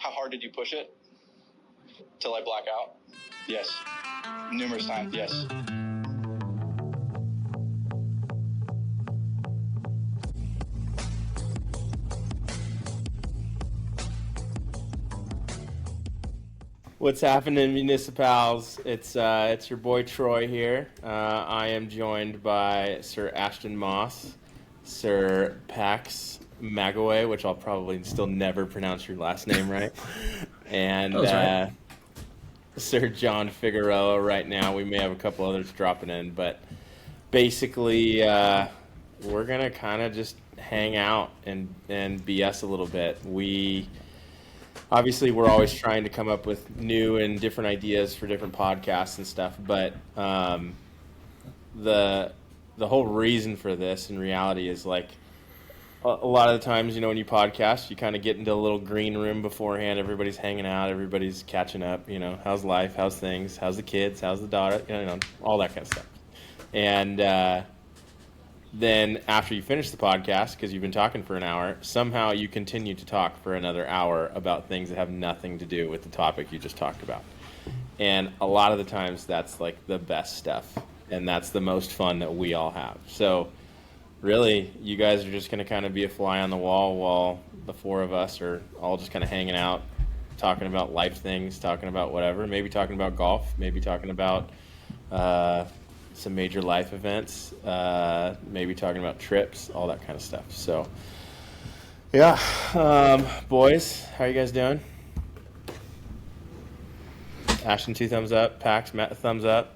How hard did you push it? Till I black out? Yes. Numerous times, yes. What's happening, Municipals? It's your boy Troy here. I am joined by Sir Ashton Moss, Sir Pax Magaway, which I'll probably still never pronounce your last name right, and right. Sir John Figueroa. Right now, we may have a couple others dropping in, but basically, we're gonna kind of just hang out and BS a little bit. Obviously, we're always trying to come up with new and different ideas for different podcasts and stuff, but the whole reason for this in reality is like a lot of the times, you know, when you podcast, you kind of get into a little green room beforehand. Everybody's hanging out, everybody's catching up. You know, how's life? How's things? How's the kids? How's the daughter? You know, all that kind of stuff. And then after you finish the podcast, because you've been talking for an hour, somehow you continue to talk for another hour about things that have nothing to do with the topic you just talked about. And a lot of the times that's like the best stuff, and that's the most fun that we all have. So really, you guys are just going to kind of be a fly on the wall while the four of us are all just kind of hanging out, talking about life things, talking about whatever, maybe talking about golf, maybe talking about some major life events, maybe talking about trips, all that kind of stuff. So, yeah, boys, how are you guys doing? Ashton, 2 thumbs up. Pax, thumbs up.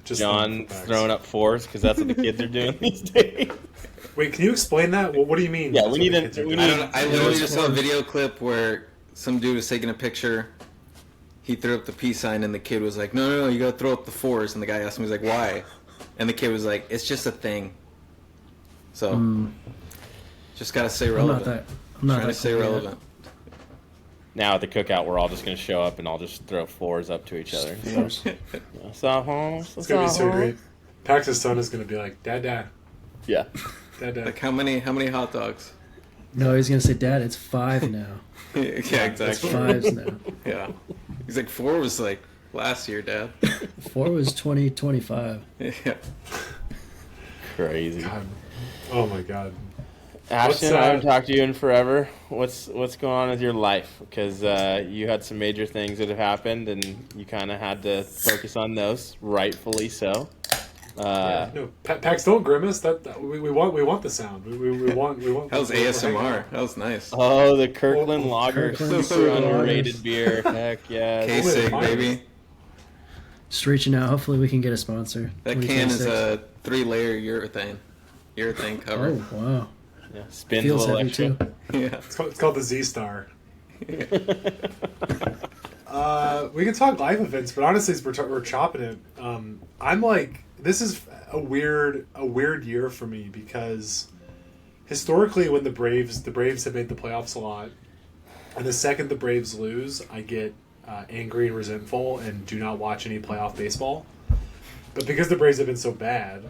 Just John throwing up 4s because that's what the kids are doing these days. Wait, can you explain that? What do you mean? Yeah, I literally just saw a video clip where some dude was taking a picture. He threw up the peace sign, and the kid was like, no, you gotta throw up the 4s. And the guy asked him, he's like, why? And the kid was like, it's just a thing. So, just gotta stay relevant. I'm not trying to stay relevant. Now at the cookout, we're all just gonna show up and I'll just throw 4s up to each other. It's gonna be so great. Pax's son is gonna be like, Dad. Yeah. Dad. Like, how many hot dogs? No, he's gonna say, Dad, it's 5 now. Yeah, exactly. It's 5s now. Yeah. He's like, 4 was like last year, Dad. 4 was 2025. Yeah. Crazy. God. Oh my God. Ashton, I haven't talked to you in forever. What's going on with your life? Because you had some major things that have happened, and you kind of had to focus on those, rightfully so. Pax, don't grimace. We want the sound. We want. That was ASMR. That was nice. Oh, the Kirkland Lager, super underrated beer. Heck yeah, K-Sig, baby. Just reaching out. Hopefully, we can get a sponsor. That can is a 3-layer urethane cover. Oh wow. Yeah, spins a little extra. Too. Yeah, it's called the Z-Star. We can talk live events, but honestly, as we're chopping it, I'm like, this is a weird year for me because historically, when the Braves have made the playoffs a lot, and the second the Braves lose, I get angry and resentful and do not watch any playoff baseball. But because the Braves have been so bad,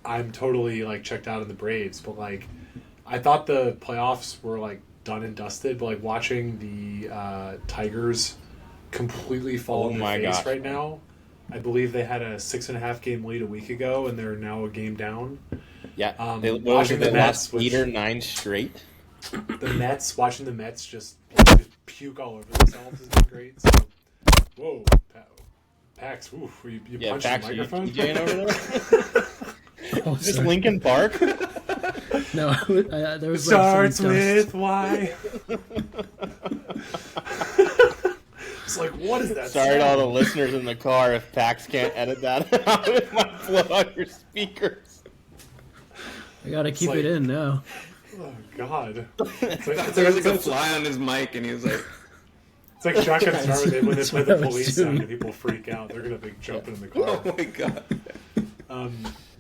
I'm totally like checked out of the Braves. But like, I thought the playoffs were like done and dusted, but like watching the Tigers completely fall on their face right now. I believe they had a 6.5 game lead a week ago, and they're now a game down. Yeah, watching the Mets 8 or 9 straight. Watching the Mets just puke all over themselves has been great. So, whoa, Pax, oof, you punched the microphone? You doing over there? Oh, just Linkin Park? No, there was starts with Y. It's like, what is that? Sorry to all the listeners in the car if Pax can't edit that out. It might flow out your speakers. I gotta keep it in now. Oh God! There was like a fly on his mic, and he was like, "It's like Shotgun Start when they play the police sound and people freak out. They're gonna be jumping in the car." Oh my God!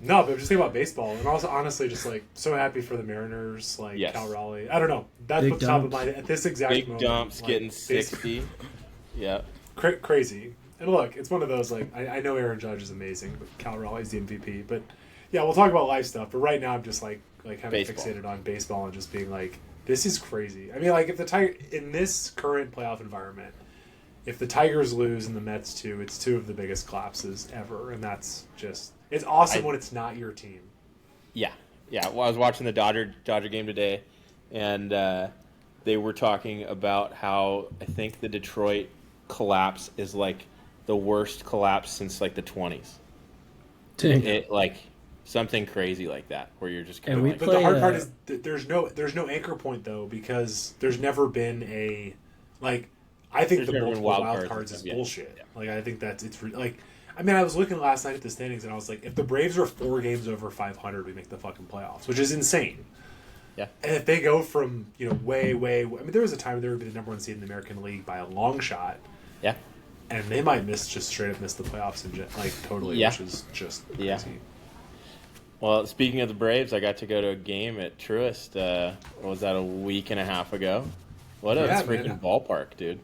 No, but just think about baseball, and also honestly, just like so happy for the Mariners, like Cal Raleigh. I don't know. That's what's top of mind at this exact moment. Big dumps, like, getting 60. Yeah. Crazy. And look, it's one of those, like, I know Aaron Judge is amazing, but Cal Raleigh's the MVP. But, yeah, we'll talk about life stuff. But right now I'm just, like kind of fixated on baseball and just being, like, This is crazy. I mean, like, if the Tiger in this current playoff environment, if the Tigers lose and the Mets too, it's two of the biggest collapses ever, and that's just it's awesome when it's not your team. Yeah. Well, I was watching the Dodger game today, and they were talking about how I think the Detroit collapse is like the worst collapse since like the 20s. Dang. It like something crazy like that, where you're just kind And of we like, But the hard part is that there's no anchor point though, because there's never been a like. I think There's the never been multiple wild wild cards cards is and stuff, yeah. bullshit. Yeah. Like I think like. I mean, I was looking last night at the standings and I was like, if the Braves are 4 games over 500, we make the fucking playoffs, which is insane. yeah. And if they go from way, I mean, there was a time they would be the number 1 seed in the American League by a long shot. Yeah. And they might straight up miss the playoffs and like totally, Yeah. which is just crazy. Yeah. Well, speaking of the Braves, I got to go to a game at Truist. What was that, a week and a half ago? What a Yeah, freaking man. ballpark, dude.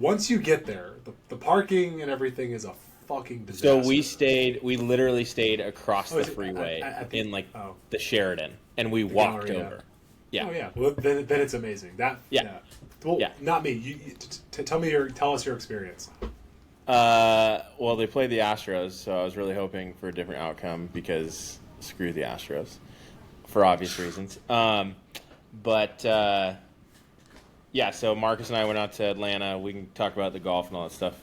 Once you get there, the parking and everything is a fucking disaster. So we literally stayed across Oh, the is it freeway at the- in like oh. the Sheridan, and we walked gallery, over. Yeah. Oh yeah, well then it's amazing. Yeah. Well, Yeah. not me. Tell us your experience. Well, they played the Astros, so I was really hoping for a different outcome because screw the Astros, for obvious reasons. Yeah, so Marcus and I went out to Atlanta. We can talk about the golf and all that stuff,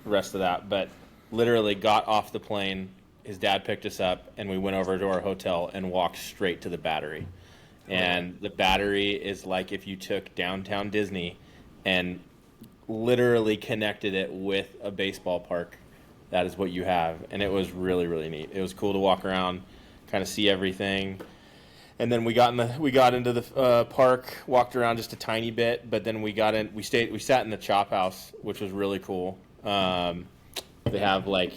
the rest of that. But literally got off the plane. His dad picked us up, and we went over to our hotel and walked straight to the Battery. And the Battery is like if you took downtown Disney and literally connected it with a baseball park. That is what you have. And it was really, really neat. It was cool to walk around, kind of see everything. And then we got into the park, walked around just a tiny bit, but then we sat in the Chop House, which was really cool. They have like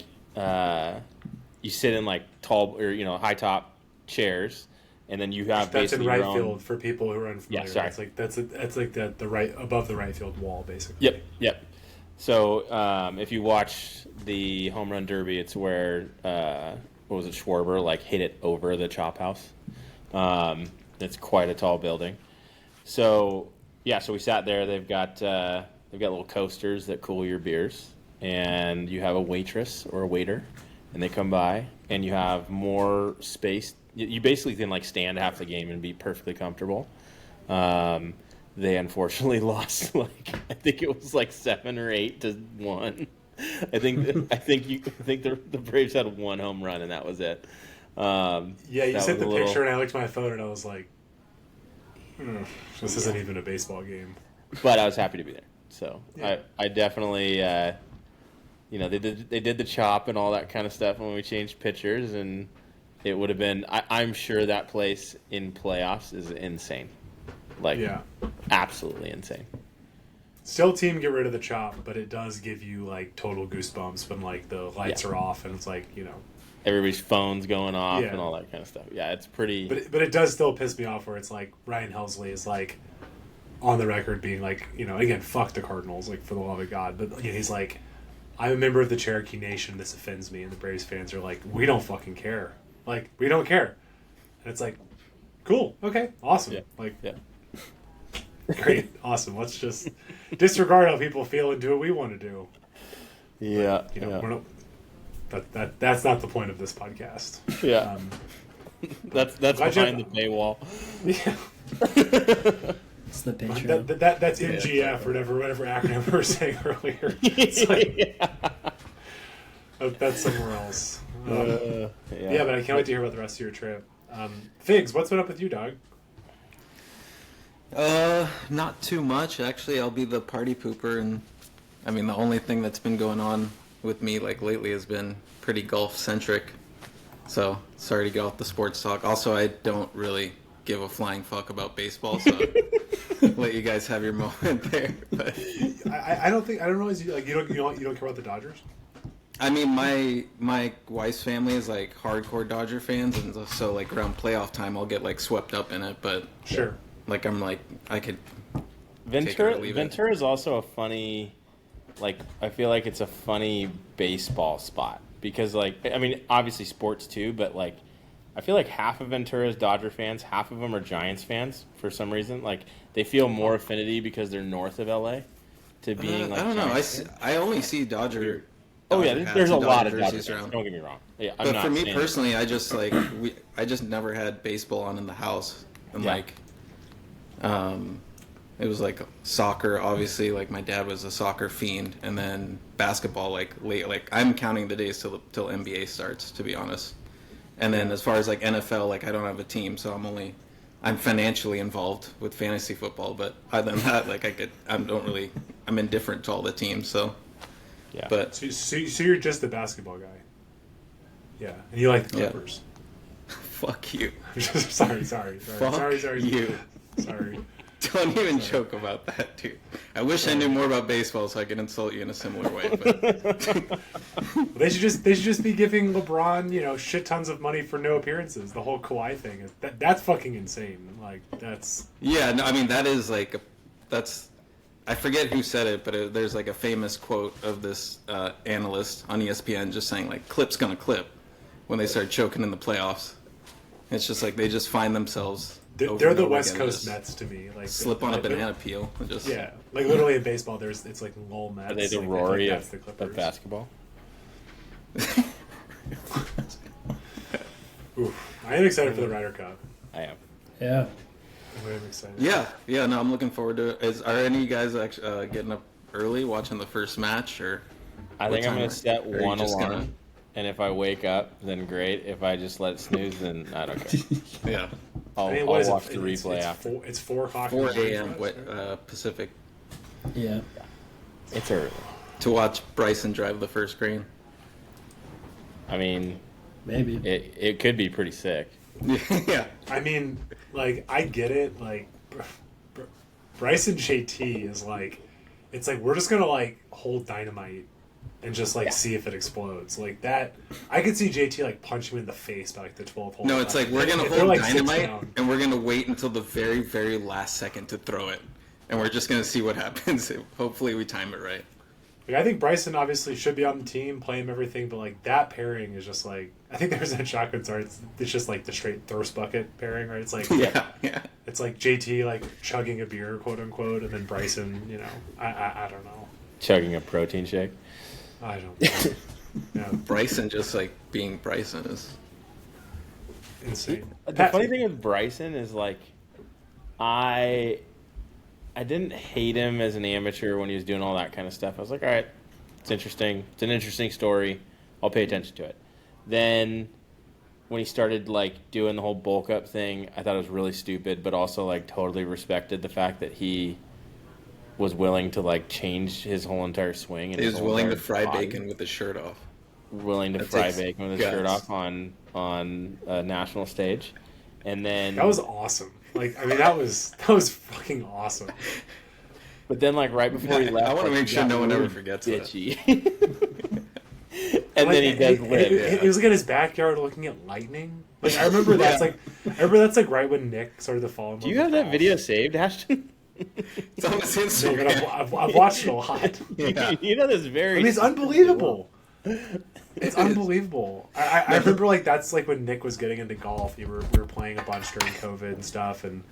you sit in like tall or high top chairs, and then you have That's in basically right your own... field for people who are unfamiliar. Yeah, sorry. It's like that's like the right above the right field wall, basically. Yep. So if you watch the home run derby, it's where what was it, Schwarber like hit it over the Chop House. It's quite a tall building. So we sat there. They've got little coasters that cool your beers, and you have a waitress or a waiter, and they come by, and you have more space. You basically can like stand half the game and be perfectly comfortable. They unfortunately lost I think it was like 7 or 8 to 1. I think the Braves had 1 home run and that was it. You sent the picture and I looked at my phone and I was like, this isn't even a baseball game. But I was happy to be there. So Yeah. I definitely, they did the chop and all that kind of stuff when we changed pitchers, and it would have been. I'm sure that place in playoffs is insane, absolutely insane. Still, team get rid of the chop, but it does give you like total goosebumps when like the lights are off and it's like everybody's phones going off Yeah. and all that kind of stuff. Yeah, it's pretty. But it does still piss me off where it's like Ryan Helsley is like on the record being like, again, fuck the Cardinals, like for the love of God. But he's like, I'm a member of the Cherokee Nation. This offends me, and the Braves fans are like, we don't fucking care. Like we don't care. And it's like, cool, okay, awesome. Yeah. Great, awesome. Let's just disregard how people feel and do what we want to do. Yeah. We're not. That's not the point of this podcast. Yeah. That's behind the paywall. Yeah. It's the Patreon. That's MGF or whatever acronym we were saying earlier. It's like, that's somewhere else. Yeah, but I can't wait to hear about the rest of your trip. Figs, what's been up with you, dog? Not too much. Actually, I'll be the party pooper, and I mean the only thing that's been going on with me like lately has been pretty golf centric. So sorry to get off the sports talk. Also, I don't really give a flying fuck about baseball, so let you guys have your moment there. But I don't realize you don't care about the Dodgers. I mean, my wife's family is like hardcore Dodger fans, and so like around playoff time, I'll get like swept up in it. But Sure. like I'm like I could. take it or leave it. Ventura is also a funny, I feel like it's a funny baseball spot because I mean obviously sports too, but I I feel like half of Ventura's Dodger fans, half of them are Giants fans for some reason. Like they feel more affinity because they're north of LA to being like. I don't know. Giants fans. I only see Dodger. Oh yeah, Dodger there's hats a and lot of Dodger jerseys fans. around. Don't get me wrong. Yeah, I'm But not for me saying- personally, I just I just never had baseball on in the house, and Yeah. it was like soccer. Obviously, like my dad was a soccer fiend, and then basketball. Like late, like I'm counting the days till NBA starts, to be honest. And then as far as like NFL, like I don't have a team, so I'm financially involved with fantasy football. But other than that, like I'm indifferent to all the teams. So Yeah. but So you're just the basketball guy. Yeah, and you like the Yeah. Clippers. fuck you. sorry. Fuck Sorry. you. Sorry. Don't even joke about that, dude. I wish I knew more about baseball so I could insult you in a similar way. But They should just be giving LeBron, shit tons of money for no appearances. The whole Kawhi thing that's fucking insane. Like that's yeah, no, I mean that is like I forget who said it, but there's like a famous quote of this analyst on ESPN just saying like clip's gonna clip when they start choking in the playoffs. It's just like they just find themselves. Over they're and the over West again, Coast just Mets to me. Like slip on a banana peel and just Yeah, like literally in baseball, it's like lol Mets. Are they the like, Rory that's of, the Clippers. of basketball? Oof. I am excited for the Ryder Cup. I am. Yeah. I am excited. Yeah, no, I'm looking forward to it. Are any of you guys actually getting up early watching the first match, or I what think I'm time going are- to set are you one just alarm, gonna- and if I wake up, then great. If I just let it snooze, then I don't care. Yeah, I'll, I mean, I'll what is it? watch the replay it's after. It's 4 o'clock. 4 in the a.m. morning for us, right? Pacific Yeah. It's early. to watch Bryson drive the first green. I mean, Maybe. it could be pretty sick. Yeah, I mean, like I get it. Like Bryson JT is like, it's like we're just gonna like hold dynamite and just like see if it explodes. Like that, I could see JT like punch him in the face by like the 12th hole. no, it's like we're gonna If they're, hold like, 6 dynamite down. and we're gonna wait until the very, very last second to throw it, and we're just gonna see what happens. Hopefully, we time it right. Like, I think Bryson obviously should be on the team, play him everything, but like that pairing is just like I think there's that shotgun start. It's just like the straight thirst bucket pairing, right? It's like Yeah. it's like JT like chugging a beer, quote unquote, and then Bryson, I don't know, Chugging a protein shake. I don't know. Yeah, Bryson just like being Bryson is. insane. The Pat- funny thing with Bryson is like, I didn't hate him as an amateur when he was doing all that kind of stuff. I was like, all right, it's interesting. It's an interesting story. I'll pay attention to it. Then when he started like doing the whole bulk up thing, I thought it was really stupid, but also like totally respected the fact that he was willing to like change his whole entire swing. And He his was whole willing to entire fry body. bacon with his shirt off. Willing to That fry takes bacon with his guts. shirt off on a national stage. And then That was awesome. Like I mean, that was fucking awesome. But then, like right before he left, I wanna like, make he sure got no one ever really forgets that. bitchy. And Like, then he does he live. was like in his backyard looking at lightning. Like I remember that's like right when Nick started to fall in love. Do you have with that golf. video saved, Ashton? It's on his No, but Instagram. I've watched it a lot. Yeah. You know this very. I mean, it's unbelievable. It's unbelievable. I remember like that's like when Nick was getting into golf. We were playing a bunch during COVID and stuff, and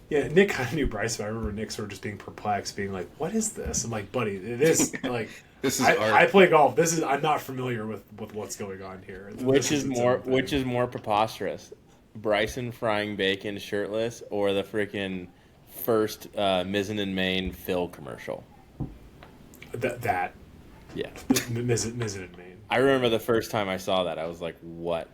yeah, Nick kind of knew Bryce, but I remember Nick sort of just being perplexed, being like, "What is this?" I'm like, "Buddy, it is like This is I art. play golf. I'm not familiar with what's going on here." Which This is its more own thing. which is more preposterous, Bryson frying bacon shirtless or the freaking first Mizzen and Main Phil commercial? that Yeah, Mizzen and Main. I remember the first time I saw that, I was like, "What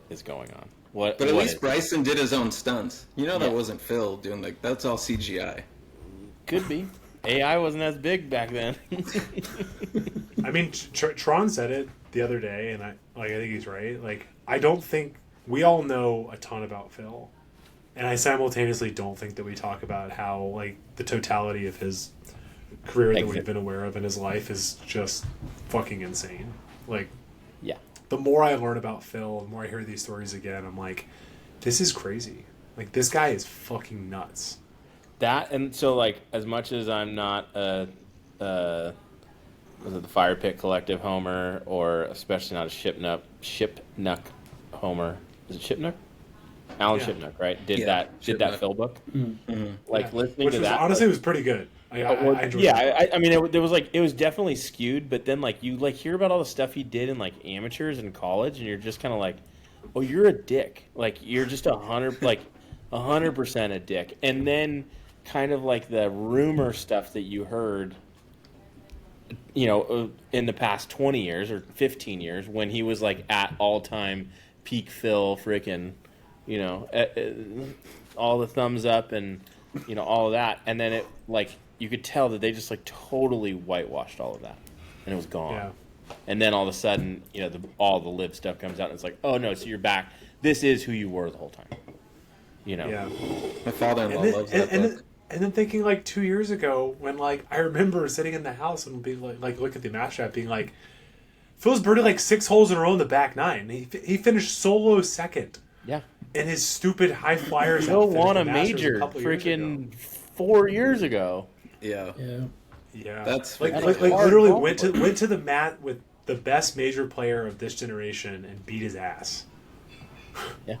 is going on?" What? But at what least is- Bryson did his own stunts. You know that Yeah. wasn't Phil doing like that's all CGI. Could be. AI wasn't as big back then. I mean, Tron said it the other day, and I think he's right. Like, I don't think we all know a ton about Phil, and I simultaneously don't think that we talk about how like the totality of his career that we've been aware of in his life is just fucking insane. Like, Yeah. the more I learn about Phil, the more I hear these stories again, I'm like, this is crazy. Like, this guy is fucking nuts. That and so like as much as I'm not a was it the Fire Pit Collective homer or especially not a Shipnuck homer, Is it Shipnuck? Alan Yeah. Shipnuck, right? Did that Shipnuck. Phil book? Mm-hmm. Like Yeah. listening Which to was that. honestly was pretty good. I enjoyed Yeah, it. I mean, there was like it was definitely skewed, but then like you like hear about all the stuff he did in like amateurs in college, and you're just kind of like, oh, you're a dick. Like you're just 100% a dick. And then kind of like the rumor stuff that you heard, in the past 20 years or 15 years when he was like at all time peak Phil, freaking, all the thumbs up and all of that, and then it like you could tell that they just like totally whitewashed all of that, and it was gone. Yeah. And then all of a sudden, all the live stuff comes out, and it's like, oh no, so you're back. This is who you were the whole time. Yeah. My father-in-law loves that book. And then thinking like 2 years ago when like I remember sitting in the house and being like look at the match app being like, Phil's birdie like 6 holes in a row in the back nine. He finished solo second. Yeah. In his stupid high flyers. Phil outfit at won the a Masters major couple years ago. freaking 4 years ago. Yeah. Yeah. Yeah, That's like ridiculous. literally went to the mat with the best major player of this generation and beat his ass. Yeah.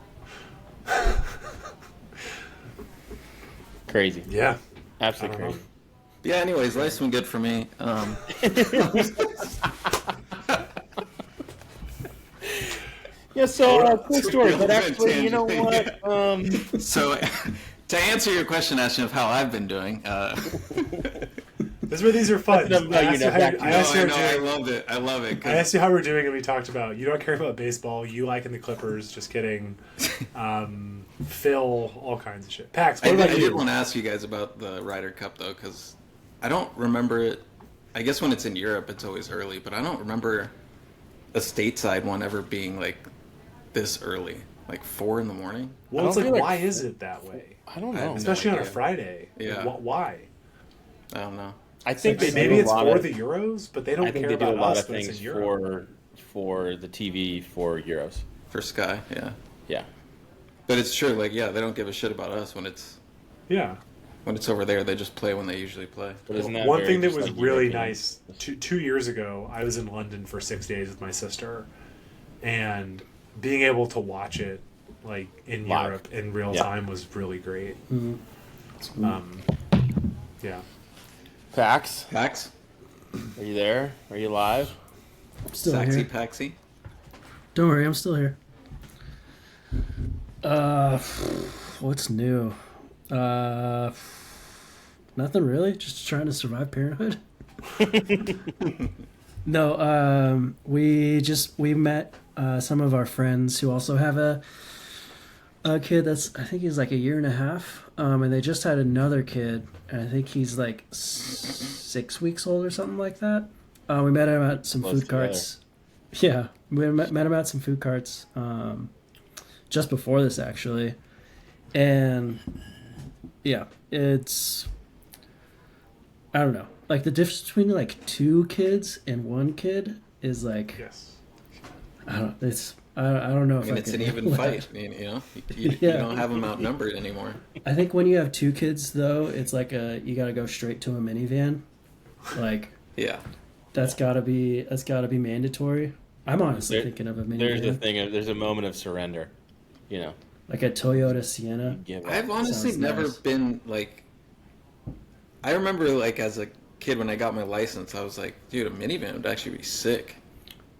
Crazy. Yeah, Absolutely I don't crazy. Yeah, anyways, life's been good for me. Yeah, so cool story, but Real actually, you know tangent. what? So, to answer your question, Ashton, of how I've been doing, this is where these are fun. No, I you know, back to I you. asked you how I we're doing. loved it. I love it. I asked you how we're doing, and we talked about you don't care about baseball. You liking the Clippers? Just kidding. Phil, all kinds of shit. Pax, what I about did you? want to ask you guys about the Ryder Cup, though, because I don't remember it. I guess when it's in Europe, it's always early, but I don't remember a stateside one ever being like this early, like 4 in the morning. Well, I it's don't like, feel why like- is it that way? I don't I know. have Especially on a idea. Friday. Yeah. Why? I don't know. I think they Maybe do a it's lot for of, the Euros, but they I don't think care they do a about lot us of when it's things in Europe. for the TV for Euros. For Sky, yeah. Yeah. But it's true, like, yeah, they don't give a shit about us when it's Yeah. over there. They just play when they usually play. But isn't that One very thing that just, was like, really European? nice, 2 years ago, I was in London for 6 days with my sister, and being able to watch it like in Live. Europe in real Yeah. time was really great. Yeah. Pax, Pax? are you there? Are you live? I'm still Saxy here. Paxy? Don't worry, I'm still here. What's new? Nothing really. Just trying to survive parenthood. No, we met some of our friends who also have a kid that's, I think he's like 1.5 years, and they just had another kid, and I think he's like 6 weeks old or something like that. We met him at some Close food together. carts. Yeah, we met him at some food carts just before this actually, and yeah, it's, I don't know. Like the difference between like 2 kids and 1 kid is like, Yes. I don't. It's I don't know if I mean, I it's could an even handle fight. that. You know? You Yeah. don't have them outnumbered anymore. I think when you have 2 kids though, it's like you got to go straight to a minivan. Like Yeah. that's got to be mandatory. I'm honestly thinking of a There's a minivan, thing. There's a moment of surrender. like a Toyota Sienna. Give up. I've honestly Sounds never nice. been like. I remember like as a kid when I got my license, I was like, dude, a minivan would actually be sick.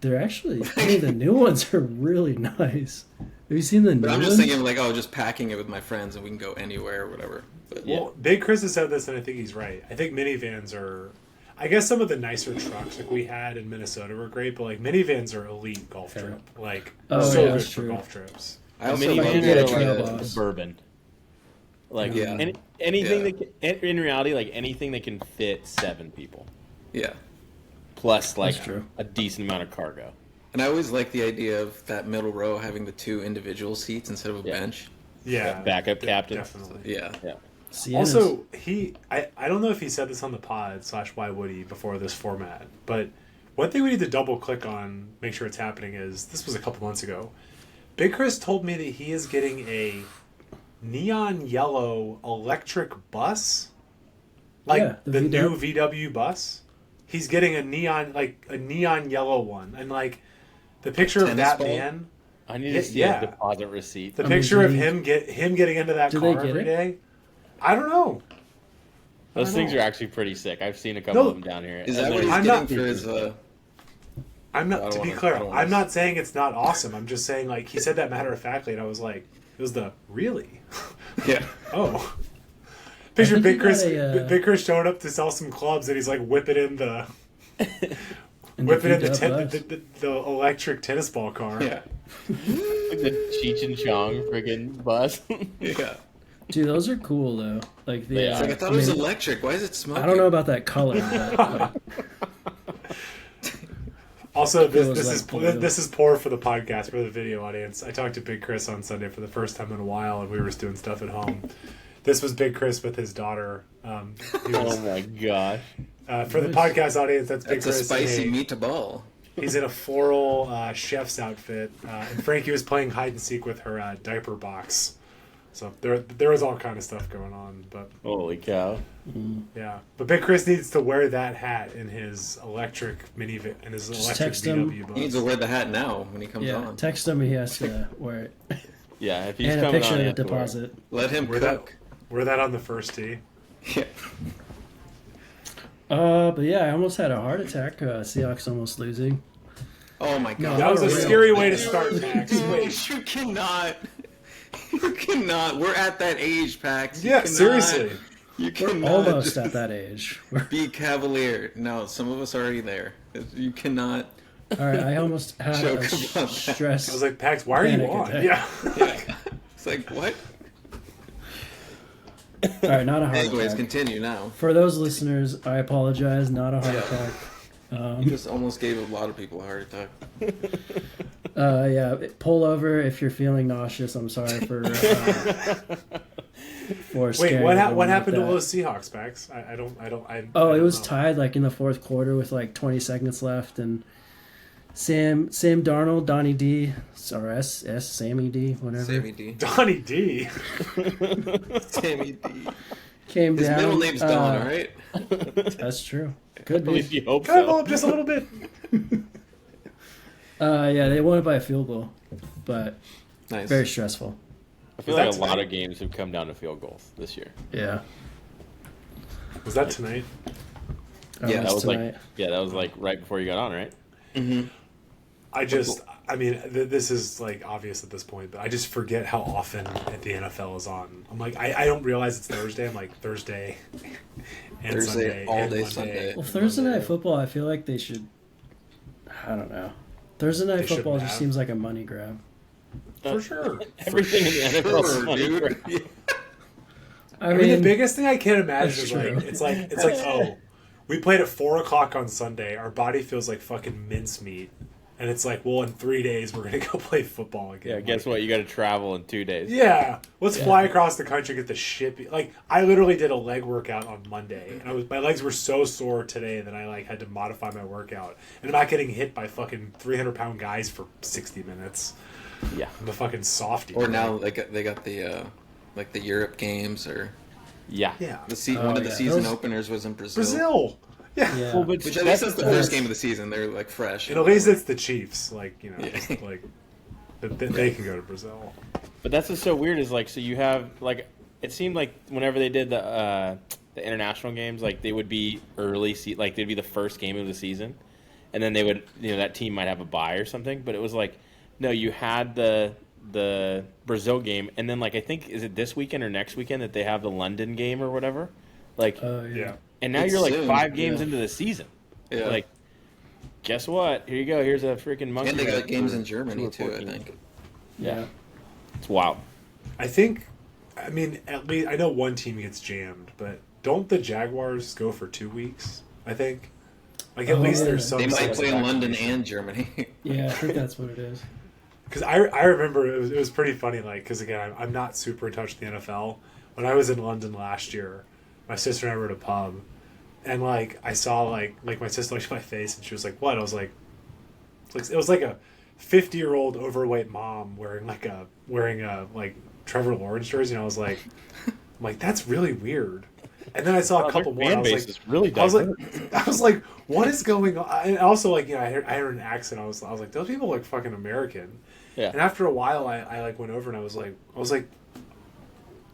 They're actually, I mean, the new ones are really nice. Have you seen the new But I'm ones? just thinking like, oh, just packing it with my friends and we can go anywhere or whatever. But Yeah. Well, Big Chris has said this, and I think he's right. I think minivans are. I guess some of the nicer trucks like we had in Minnesota were great, but like minivans are elite golf Fair. trip. Like Oh, so yeah, good that's for true. golf trips. I also Minivans love you are get a like trail a boss. bourbon. Like Yeah. anything Yeah. that can, in reality, like anything that can fit 7 people Yeah. plus like That's true. a decent amount of cargo. And I always like the idea of that middle row having the 2 individual seats instead of a Yeah. bench. Yeah, Backup captain. definitely. Yeah. Yeah. Siennas. Also, I don't know if he said this on the pod / why would he before this format, but one thing we need to double click on, make sure it's happening, is this was a couple months ago. Big Chris told me that he is getting a neon yellow electric bus, like Yeah, the the new VW bus. He's getting a neon yellow one, and like the picture of Tennis that ball? man. I need to see Yeah. a deposit receipt. The I mean, picture of do him getting into that do they car get every it? day. I don't know. Those things are actually pretty sick. I've seen a couple No. of them down here. Is and that what they're- he's I'm getting not- for his? I'm not. I To don't be wanna- clear, I don't wanna I'm not saying it's not awesome. I'm just saying like he said that matter of factly, and I was like, it was the really. Yeah. Oh. Picture think Big he Chris. got a, Big Chris showing up to sell some clubs, and he's like whipping in the And whipping in V-dub the, bus. the electric tennis ball car. Yeah. like the Cheech and Chong friggin' bus. Yeah. Dude, those are cool though. Like the. They It's are. like, I thought it was electric. Why is it smoking? I don't know about that color. But, like, Also, Feels this is poor for the podcast, for the video audience. I talked to Big Chris on Sunday for the first time in a while, and we were doing stuff at home. This was Big Chris with his daughter. He was, Oh my gosh. for the podcast audience, that's Big That's a Chris. spicy in meatball. He's in a floral chef's outfit, and Frankie was playing hide and seek with her diaper box. So there was all kind of stuff going on, but Holy cow. yeah. But Big Chris needs to wear that hat in his electric minivan, in his electric text him. VW bus. He needs to wear the hat now when he comes yeah, on. text him. He has to wear it. Yeah, if he's And a coming picture on, of he the has to wear it. deposit. Let him Wear cook. Wear that on the first tee. Yeah. But yeah, I almost had a heart attack. Seahawks almost losing. Oh my god. That was a Unreal. scary way to start, Max. Wait. You cannot. You cannot. We're at that age, Pax. You Yeah, cannot- seriously. You cannot Almost just at that age. be cavalier. No, some of us are already there. You cannot. All right, I almost had Joke a about that. stress. I was like, Pax, why are you Panic on? attack. Yeah. Yeah. It's like, what? All right, not a heart Anyways, attack. continue now. For those listeners, I apologize. Not a heart attack. You just almost gave a lot of people a heart attack. Yeah, pull over if you're feeling nauseous. I'm sorry for Wait, scaring what everyone happened with to that. those Seahawks, Pax? I don't. Oh, I it don't was know. tied like in the fourth quarter with like 20 seconds left, and Sam Darnold, Donnie D, or Sammy D, whatever, Sammy D. Donnie D. Sammy D. came His down. middle name's Don, alright? That's true. Could At least be. you hope Can I blow so. up just a little bit? Yeah, they won it by a field goal, but Nice. very stressful. I feel Was like that a lot tonight? of games have come down to field goals this year. Yeah. Was that tonight? Yeah, That was tonight. like right before you got on, right? I mean, this is like obvious at this point, but I just forget how often the NFL is on. I'm like, I don't realize it's Thursday. I'm like, Thursday and Thursday, Sunday. all and day Monday. Sunday. Well, Thursday night football, I feel like they should. I don't know. Thursday night They shouldn't football just have. seems like a money grab. For sure. Everything in the NFL is Sure, money. dude. I I mean, the mean, biggest thing I can't imagine that's is like, true. it's like, oh, we played at 4:00 on Sunday. Our body feels like fucking mincemeat, and it's like, well, in 3 days we're gonna go play football again. Yeah, guess Like, what? You got to travel in 2 days. Yeah, let's fly across the country, get the shit. Like, I literally did a leg workout on Monday, and my legs were so sore today that I like had to modify my workout. And I'm not getting hit by fucking 300-pound guys for 60 minutes. Yeah. I'm a fucking softie. Or now they got the like the Europe games or Yeah. yeah, one of the yeah. season Those- openers was in Brazil. Brazil. Yeah. yeah. Well, but Which at least that's the first that's- game of the season. They're like fresh. And at least it's the Chiefs. Like, you know, Yeah. just, like they can go to Brazil. But that's what's so weird is like, so you have like, it seemed like whenever they did the international games, like they would be like they'd be the first game of the season, and then they would, that team might have a bye or something. But it was like, no, you had the Brazil game, and then like I think is it this weekend or next weekend that they have the London game or whatever, like, Oh Yeah. yeah. and now It's you're like soon, 5 games yeah. into the season, Yeah. like. Guess what? Here you go. Here's a freaking monkey. And they got wrench games for in Germany 2 or too, I 14. think. Yeah, it's wild. I mean, at least I know one team gets jammed, but don't the Jaguars go for 2 weeks? I think. Like, at Oh, least yeah. there's some. They might sense play of in London vaccination. and Germany. Yeah, I think that's what it is. Because I remember it was pretty funny, like, because again, I'm not super in touch with the NFL. When I was in London last year, my sister and I were at a pub, and, like, I saw, like my sister looked at my face, and she was like, what? I was like, it was like a 50-year-old overweight mom wearing a, like, Trevor Lawrence jersey, and I was like, that's really weird. And then I saw a Their couple more. fan I was base like, is really I was diverse. like, I was like, what is going on? And also, like, I heard an accent. I was like, those people look fucking American. Yeah. And after a while, I like went over and I was like,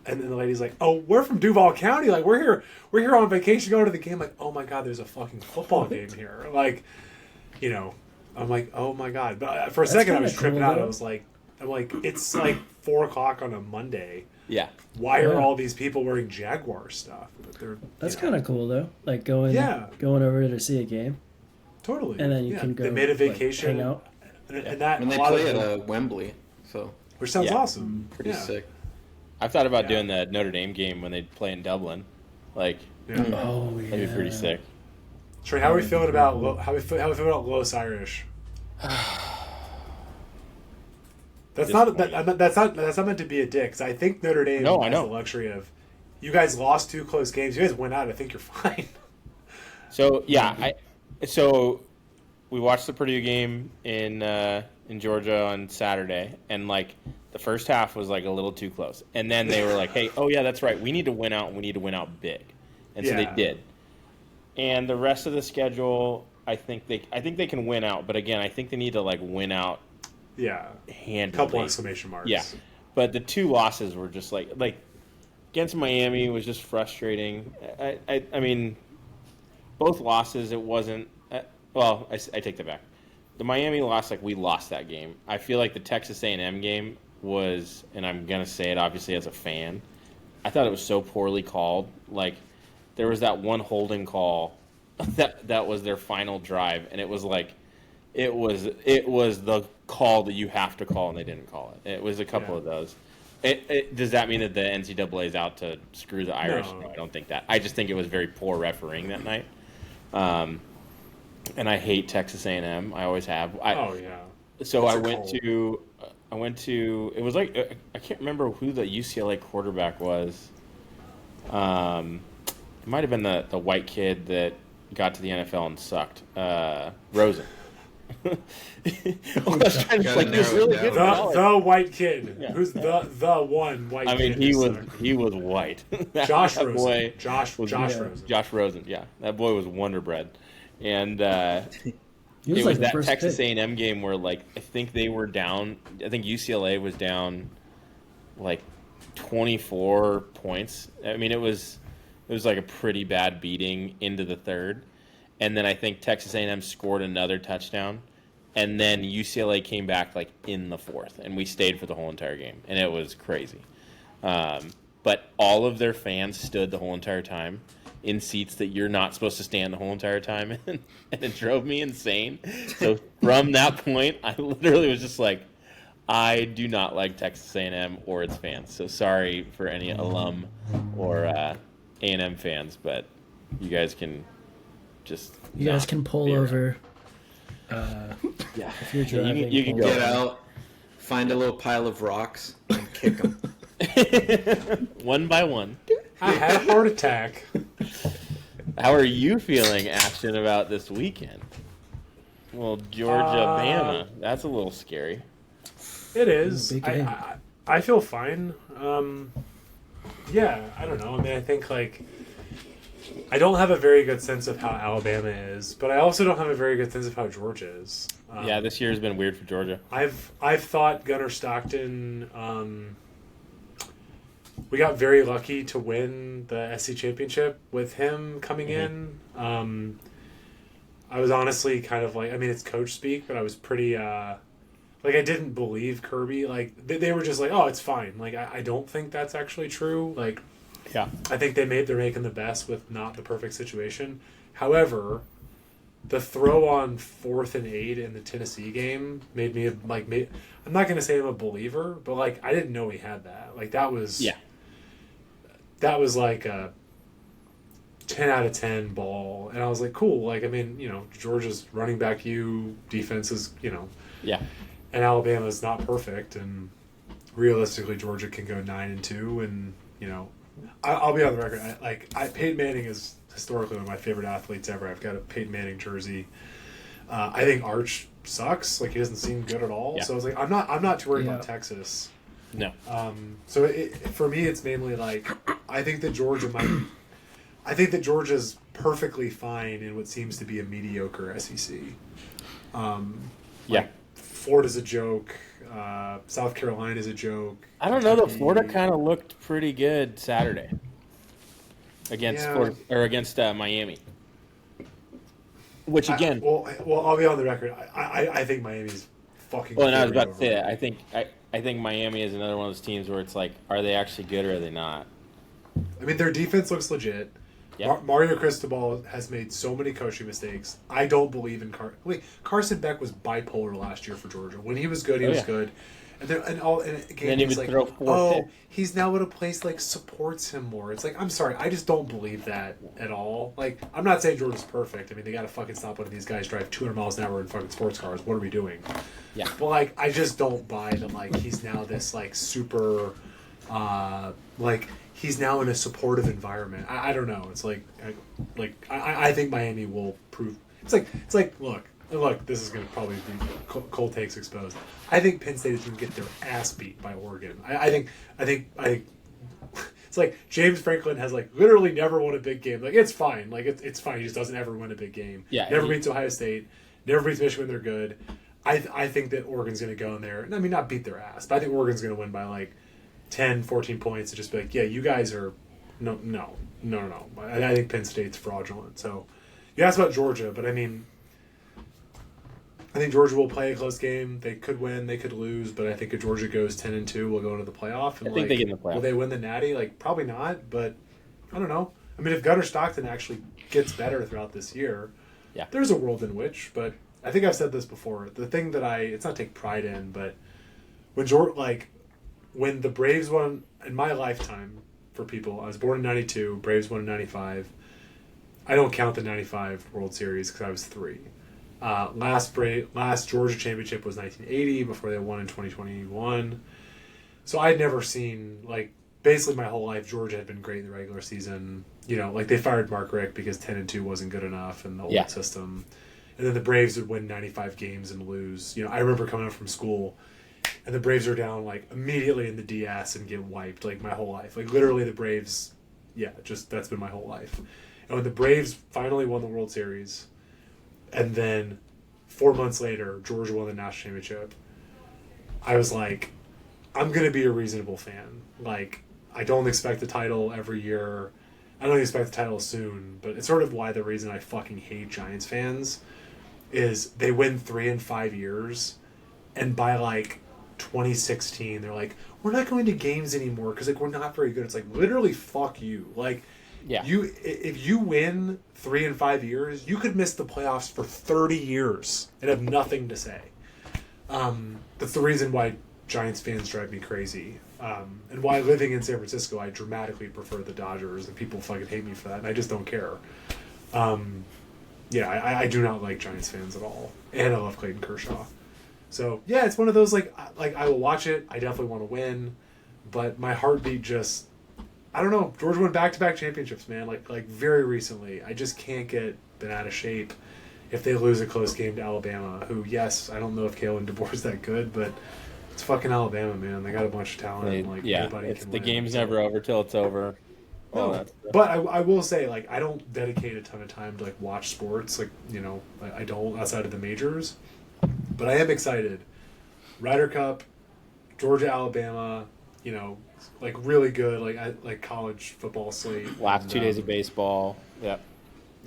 and then the lady's like, oh, we're from Duval County. Like, we're here on vacation, going to the game. Like, oh my god, there's a fucking football game here. Like, I'm like, oh my god. But for a second, I was tripping out. I'm like, it's like 4:00 on a Monday. Yeah. Why are all these people wearing Jaguar stuff? But That's kind of cool though. Like going over to see a game. Totally. And then you can go. They made a vacation. Hang out. And that And they play at Wembley, so which sounds awesome. pretty sick. I've thought about doing the Notre Dame game when they play in Dublin. Like, Oh yeah. that'd be pretty sick. Trey, how are we feeling about how we feel about Los Irish? That's not meant to be a dick. 'Cause I think Notre Dame has the luxury of, you guys lost 2 close games. You guys went out. I think you're fine. So so we watched the Purdue game in Georgia on Saturday, and like the first half was like a little too close, and then they were like, "Hey, oh yeah, that's right. We need to win out. And we need to win out big," and so they did. And the rest of the schedule, I think they can win out, but again, I think they need to like win out. Yeah, handily. Couple exclamation marks. Yeah, but the 2 losses were just like against Miami was just frustrating. I mean, both losses, it wasn't. Well, I take that back. The Miami loss, like we lost that game. I feel like the Texas A&M game was, and I'm gonna say it obviously as a fan, I thought it was so poorly called. Like there was that one holding call that was their final drive, and it was like it was the call that you have to call, and they didn't call it. It was a couple of those. Does that mean that the NCAA is out to screw the Irish? No, I don't think that. I just think it was very poor refereeing that night. And I hate Texas A&M. I always have. So I went to. It was like I can't remember who the UCLA quarterback was. It might have been the white kid that got to the NFL and sucked. Rosen. I was trying to this really good. The white kid. Yeah. Who's the one white kid? I mean, he was white. Josh Rosen. Josh Rosen. Josh Rosen. Yeah, that boy was Wonder Bread, and it was that Texas A&M game where like I think they were down. I think UCLA was down like 24 points. I mean, it was like a pretty bad beating into the third. And then I think Texas A&M scored another touchdown, and then UCLA came back like in the fourth, and we stayed for the whole entire game, and it was crazy. But all of their fans stood the whole entire time in seats that you're not supposed to stand the whole entire time, and it drove me insane. So from that point, I literally was just like, I do not like Texas A&M or its fans. So sorry for any alum or A&M fans, but you guys can. You guys can pull over. If you're driving, you can get out, find a little pile of rocks, and kick them. One by one. I had a heart attack. How are you feeling, Ashton, about this weekend? Well, Georgia, Bama. That's a little scary. It is. I feel fine. Yeah, I don't know. I mean, I think like. I don't have a very good sense of how Alabama is, but I also don't have a very good sense of how Georgia is. Yeah, this year has been weird for Georgia. I've thought Gunnar Stockton. We got very lucky to win the SC championship with him coming in. I was honestly kind of like, I mean, it's coach speak, but I was pretty like I didn't believe Kirby. Like they were just like, oh, it's fine. Like I don't think that's actually true. Like. Yeah, I think they're making the best with not the perfect situation. However, the throw on 4th and 8 in the Tennessee game made me like. I'm not going to say I'm a believer, but like I didn't know he had that. Like that was like a 10 out of 10 ball, and I was like, cool. Like I mean, Georgia's running back defense is and Alabama's not perfect, and realistically, Georgia can go 9-2, and I'll be on the record. Peyton Manning is historically one of my favorite athletes ever. I've got a Peyton Manning jersey. I think Arch sucks. Like he doesn't seem good at all. Yeah. So I was like, I'm not too worried about Texas. No. So for me, it's mainly like I think that Georgia I think that Georgia's perfectly fine in what seems to be a mediocre SEC. Yeah. Florida's a joke. South Carolina's a joke. I don't know though. Kentucky- Florida kind of looked pretty good Saturday against against Miami. Which again, well, I'll be on the record. I think Miami's fucking. well, and I was about to say overrated. that. I think Miami is another one of those teams where it's like, are they actually good or are they not? I mean, their defense looks legit. Yep. Mario Cristobal has made so many coaching mistakes. I don't believe in Carson Beck was bipolar last year for Georgia. When he was good, he was good. And Then he he's would like, throw 4 picks. he's now at a place like supports him more. It's like, I'm sorry, I just don't believe that at all. Like, I'm not saying Georgia's perfect. I mean, they got to fucking stop letting these guys drive 200 miles an hour in fucking sports cars. What are we doing? Yeah. But like, I just don't buy that. Like, he's now this like super, like he's now in a supportive environment. I don't know. It's like I think Miami will prove. It's like look. This is going to probably be cold takes exposed. I think Penn State is going to get their ass beat by Oregon. I think it's like James Franklin has like literally never won a big game. Like, it's fine. Like, it's fine. He just doesn't ever win a big game. Yeah. Never beats Ohio State. Never beats Michigan. They're good. I think that Oregon's going to go in there. I mean, not beat their ass, but I think Oregon's going to win by like 10, 14 points and just be like, yeah, you guys are no. I think Penn State's fraudulent. So you asked about Georgia, but I mean, I think Georgia will play a close game. They could win, they could lose, but I think if Georgia goes 10-2, we'll go into the playoff. And I think they get in the playoff. Will they win the Natty? Like, probably not, but I don't know. I mean, if Gunnar Stockton actually gets better throughout this year, Yeah. there's a world in which. But I think I've said this before. The thing that it's not take pride in, but when the Braves won in my lifetime, for people, I was born in 92, Braves won in 95. I don't count the 95 World Series because I was 3. Last Georgia championship was 1980 before they won in 2021. So I'd never seen, like, basically my whole life, Georgia had been great in the regular season. You know, like, they fired Mark Richt because 10-2 wasn't good enough in the old system. And then the Braves would win 95 games and lose. You know, I remember coming up from school and the Braves are down, like, immediately in the DS and get wiped, like, my whole life. Like, literally the Braves, that's been my whole life. And when the Braves finally won the World Series, and then 4 months later, Georgia won the national championship, I was like, I'm going to be a reasonable fan. Like, I don't expect the title every year. I don't expect the title soon, but it's sort of why the reason I fucking hate Giants fans is they win 3 in 5 years, and by, like, 2016, they're like, we're not going to games anymore because, like, we're not very good. It's like, literally, fuck you. Like, if you win 3 in 5 years, you could miss the playoffs for 30 years and have nothing to say. That's the reason why Giants fans drive me crazy. And why living in San Francisco, I dramatically prefer the Dodgers, and people fucking hate me for that, and I just don't care. I do not like Giants fans at all. And I love Clayton Kershaw. So, yeah, it's one of those, like I will watch it. I definitely want to win. But my heartbeat just... I don't know. Georgia won back-to-back championships, man. Like very recently. I just can't get bent out of shape if they lose a close game to Alabama, who, yes, I don't know if Kalen DeBoer's that good, but it's fucking Alabama, man. They got a bunch of talent. Anybody can the win. game's never over till it's over. No, but I will say, like, I don't dedicate a ton of time to, like, watch sports. Like, you know, I don't outside of the majors. But I am excited. Ryder Cup, Georgia, Alabama, you know, like, really good, like college football slate. Last 2 days of baseball. Yep.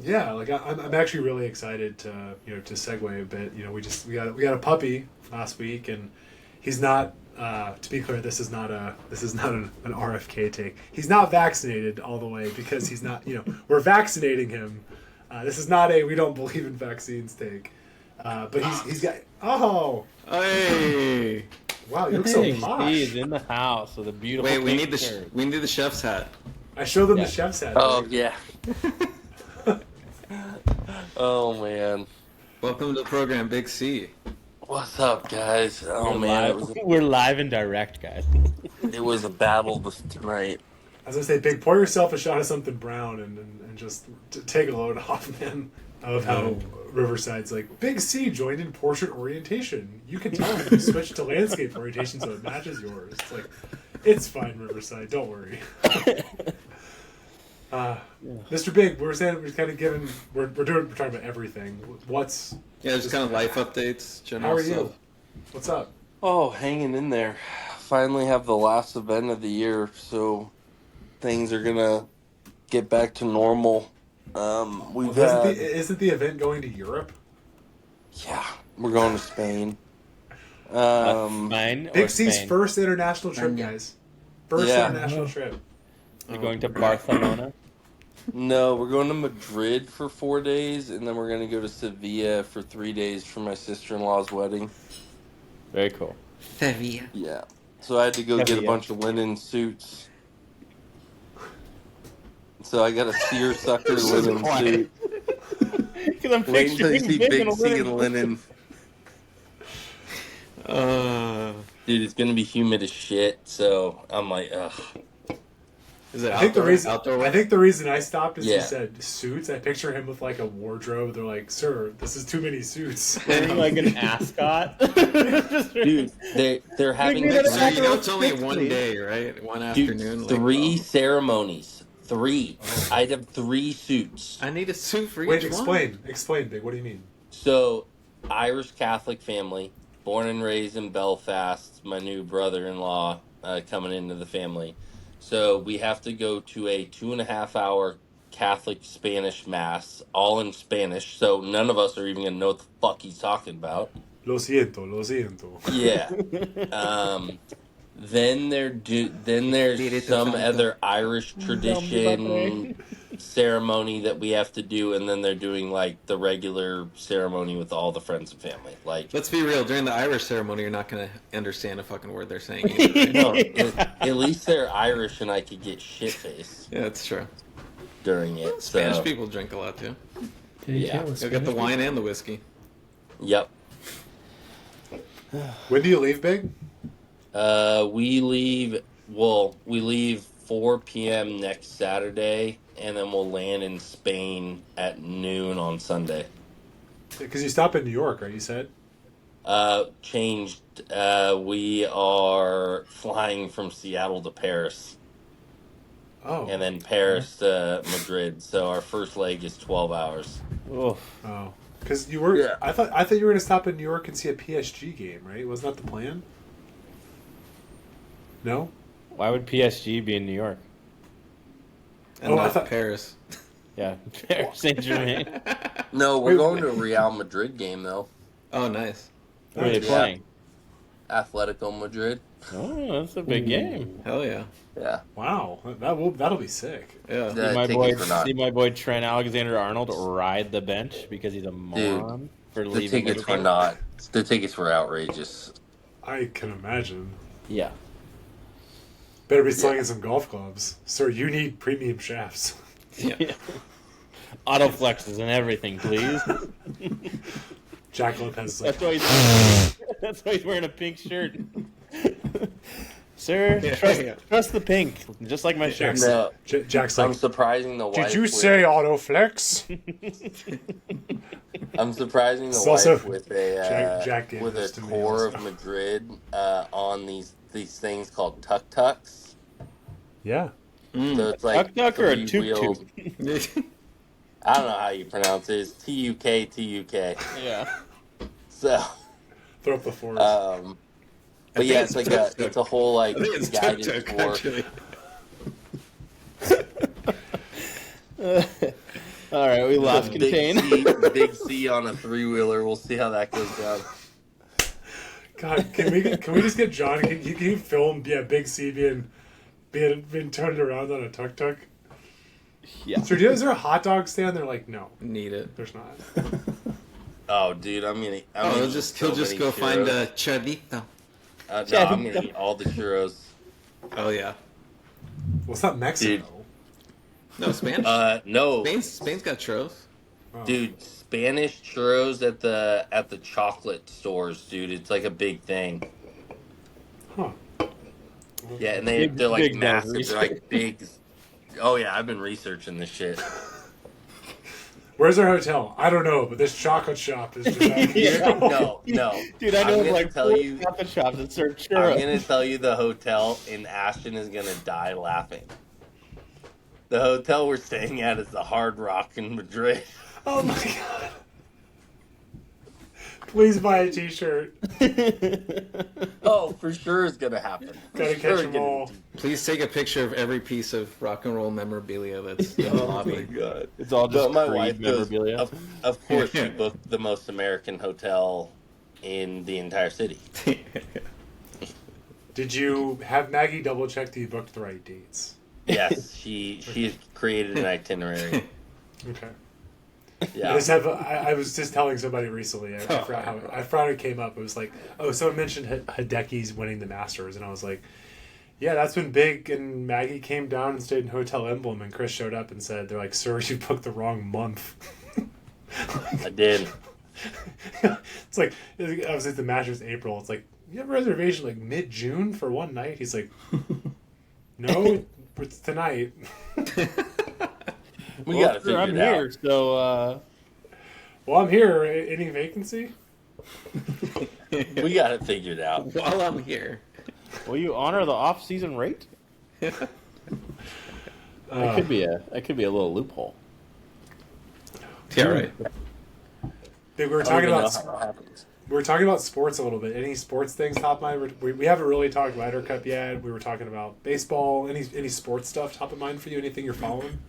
Yeah, like I'm actually really excited to segue a bit. You know, we got a puppy last week, and he's not. To be clear, this is not an RFK take. He's not vaccinated all the way because he's not. You know, we're vaccinating him. This is not a we don't believe in vaccines take. But he's got Hey. Wow, you look so posh. He's in the house with a beautiful. Wait, we pink need shirt. the chef's hat. I showed them the chef's hat. Oh yeah. Oh man. Welcome to the program, Big C. What's up, guys? Oh man, We're live and direct, guys. it was a battle tonight. I was gonna say, Big, pour yourself a shot of something brown and just take a load off, man. Of how Riverside's like, Big C joined in portrait orientation. You can tell him to switch to landscape orientation so it matches yours. It's like, it's fine, Riverside. Don't worry. Mr. Big, we're kind of giving we're talking about everything. What's just kind of life updates. General how are stuff. you? What's up? Oh, hanging in there. Finally have the last event of the year, so things are gonna get back to normal. We've had, Isn't the event going to Europe? yeah, we're going to Spain. Mine or Big C's Spain? first international trip, guys. First Yeah. international trip. You're going to Barcelona? No, we're going to Madrid for 4 days, and then we're gonna go to Sevilla for 3 days for my sister-in-law's wedding. Very cool. Sevilla. Yeah. So I had to go get a Sevilla. bunch of linen suits. So I got a seersucker linen suit. Because I'm Wait until you picturing see Big Big in a C linen in linen. Dude, it's gonna be humid as shit, so I'm like, ugh. Is it I think outdoor? I think the reason I stopped is he Yeah. said suits. I picture him with like a wardrobe. They're like, "Sir, this is too many suits." wearing like an ascot. Dude, they're having me that So you know it's only one day, right? One afternoon. dude, three ceremonies. Three. I'd have 3 suits. I need a suit for Wait, each one. explain, Big. What do you mean? So, Irish Catholic family, born and raised in Belfast. My new brother-in-law coming into the family. So we have to go to a 2.5-hour Catholic Spanish mass, all in Spanish. So none of us are even gonna know what the fuck he's talking about. Lo siento, lo siento. Yeah. Then there's some other Irish tradition ceremony that we have to do, and then they're doing like the regular ceremony with all the friends and family. Like, Let's be real. During the Irish ceremony, you're not going to understand a fucking word they're saying. Either, right? no, at least they're Irish, and I could get shit faced Yeah, that's true. during it. Spanish So, people drink a lot too. Yeah. You'll get the wine and the whiskey. yep. When do you leave, Big? We leave. Well, we leave 4 p.m. next Saturday, and then we'll land in Spain at noon on Sunday. Because you stop in New York, right? You said. Changed. We are flying from Seattle to Paris, Oh. and then Paris to Madrid. So our first leg is 12 hours. Oof. Oh. Because you were. Yeah. I thought you were going to stop in New York and see a PSG game, right? Wasn't that the plan? No. Why would PSG be in New York? And I not thought- Paris. Yeah, Saint Germain. No, we're Wait, going to a Real Madrid game though. Oh, nice. Who are they Yeah. playing? Atletico Madrid. Oh, that's a big game. Hell yeah. Yeah. Wow. That'll be sick. Yeah. The See my boy Trent Alexander-Arnold ride the bench because he's a moron for The leaving. tickets were not. The tickets were outrageous. I can imagine. Yeah. Better be slinging some golf clubs, sir. You need premium shafts. Yeah. Auto flexes and everything, please. Jack Lopez is like, That's why he's wearing a pink shirt. Sir, Yeah. trust the pink, just like my shirt. Jack's, No. Jack's I'm like, surprising the wife. did you with- say autoflex? I'm surprising the It's wife also- with a Jack gave with this a to me tour also. of Madrid on these things called tuk-tuks. Yeah. So it's like Tuk-tuk or a 3-wheeled- I don't know how you pronounce it. It's T-U-K. Yeah. So, Throw up the fours. but yeah, it's like it's a whole like I think it's guided tuk-tuk, tour. actually. All right, we lost contain. Big C on a 3-wheeler. We'll see how that goes down. God, can we just get John? Can you film? Yeah, Big C being turned around on a tuk tuk. Yeah. So, is there a hot dog stand? They're like, no, Need it. there's not. Oh, dude, I'm gonna. He'll just go find a churrito. No, I'm gonna eat all the churros. Oh yeah. Well, it's not Mexico. No, Spanish. No, Spain's got churros. Oh. dude, Spanish churros at the chocolate stores, dude. It's like a big thing. Huh. Yeah, and they're like big massive. memories. They're like big. Oh yeah, I've been researching this shit. Where's our hotel? I don't know, but this chocolate shop is just out of Yeah. control. No. Dude, I know I'm of gonna like tell 4 you- chocolate shops that serve I'm churros. gonna tell you the hotel, and Ashton is gonna die laughing. The hotel we're staying at is the Hard Rock in Madrid. Oh my god. Please buy a t-shirt. Oh, for sure it's gonna happen. For Gotta sure catch 'em gonna- all. Please take a picture of every piece of rock and roll memorabilia that's in the Oh my lobby. god. It's all just But my Creed wife goes, memorabilia. of course she booked the most American hotel in the entire city. Did you have Maggie double check that you booked the right dates? Yes, she has created an itinerary. Okay. Yeah. I was just telling somebody recently. I forgot how it came up. It was like, oh, someone mentioned Hideki's winning the Masters, and I was like, yeah, that's been big. And Maggie came down and stayed in Hotel Emblem, and Chris showed up and said, they're like, sir, you booked the wrong month. I did. It's like, I was at the Masters April. It's like, you have a reservation like mid-June for one night? He's like, no, it's tonight. We gotta figure I'm it out. here, so Well, I'm here. Any vacancy? We got it figured out. While I'm here. will you honor the off-season rate? That could be a little loophole. Yeah, right. We were I don't talking even about know how it happens. we were talking about sports a little bit. Any sports things top of mind? We haven't really talked Ryder Cup yet. We were talking about baseball. Any sports stuff top of mind for you? Anything you're following?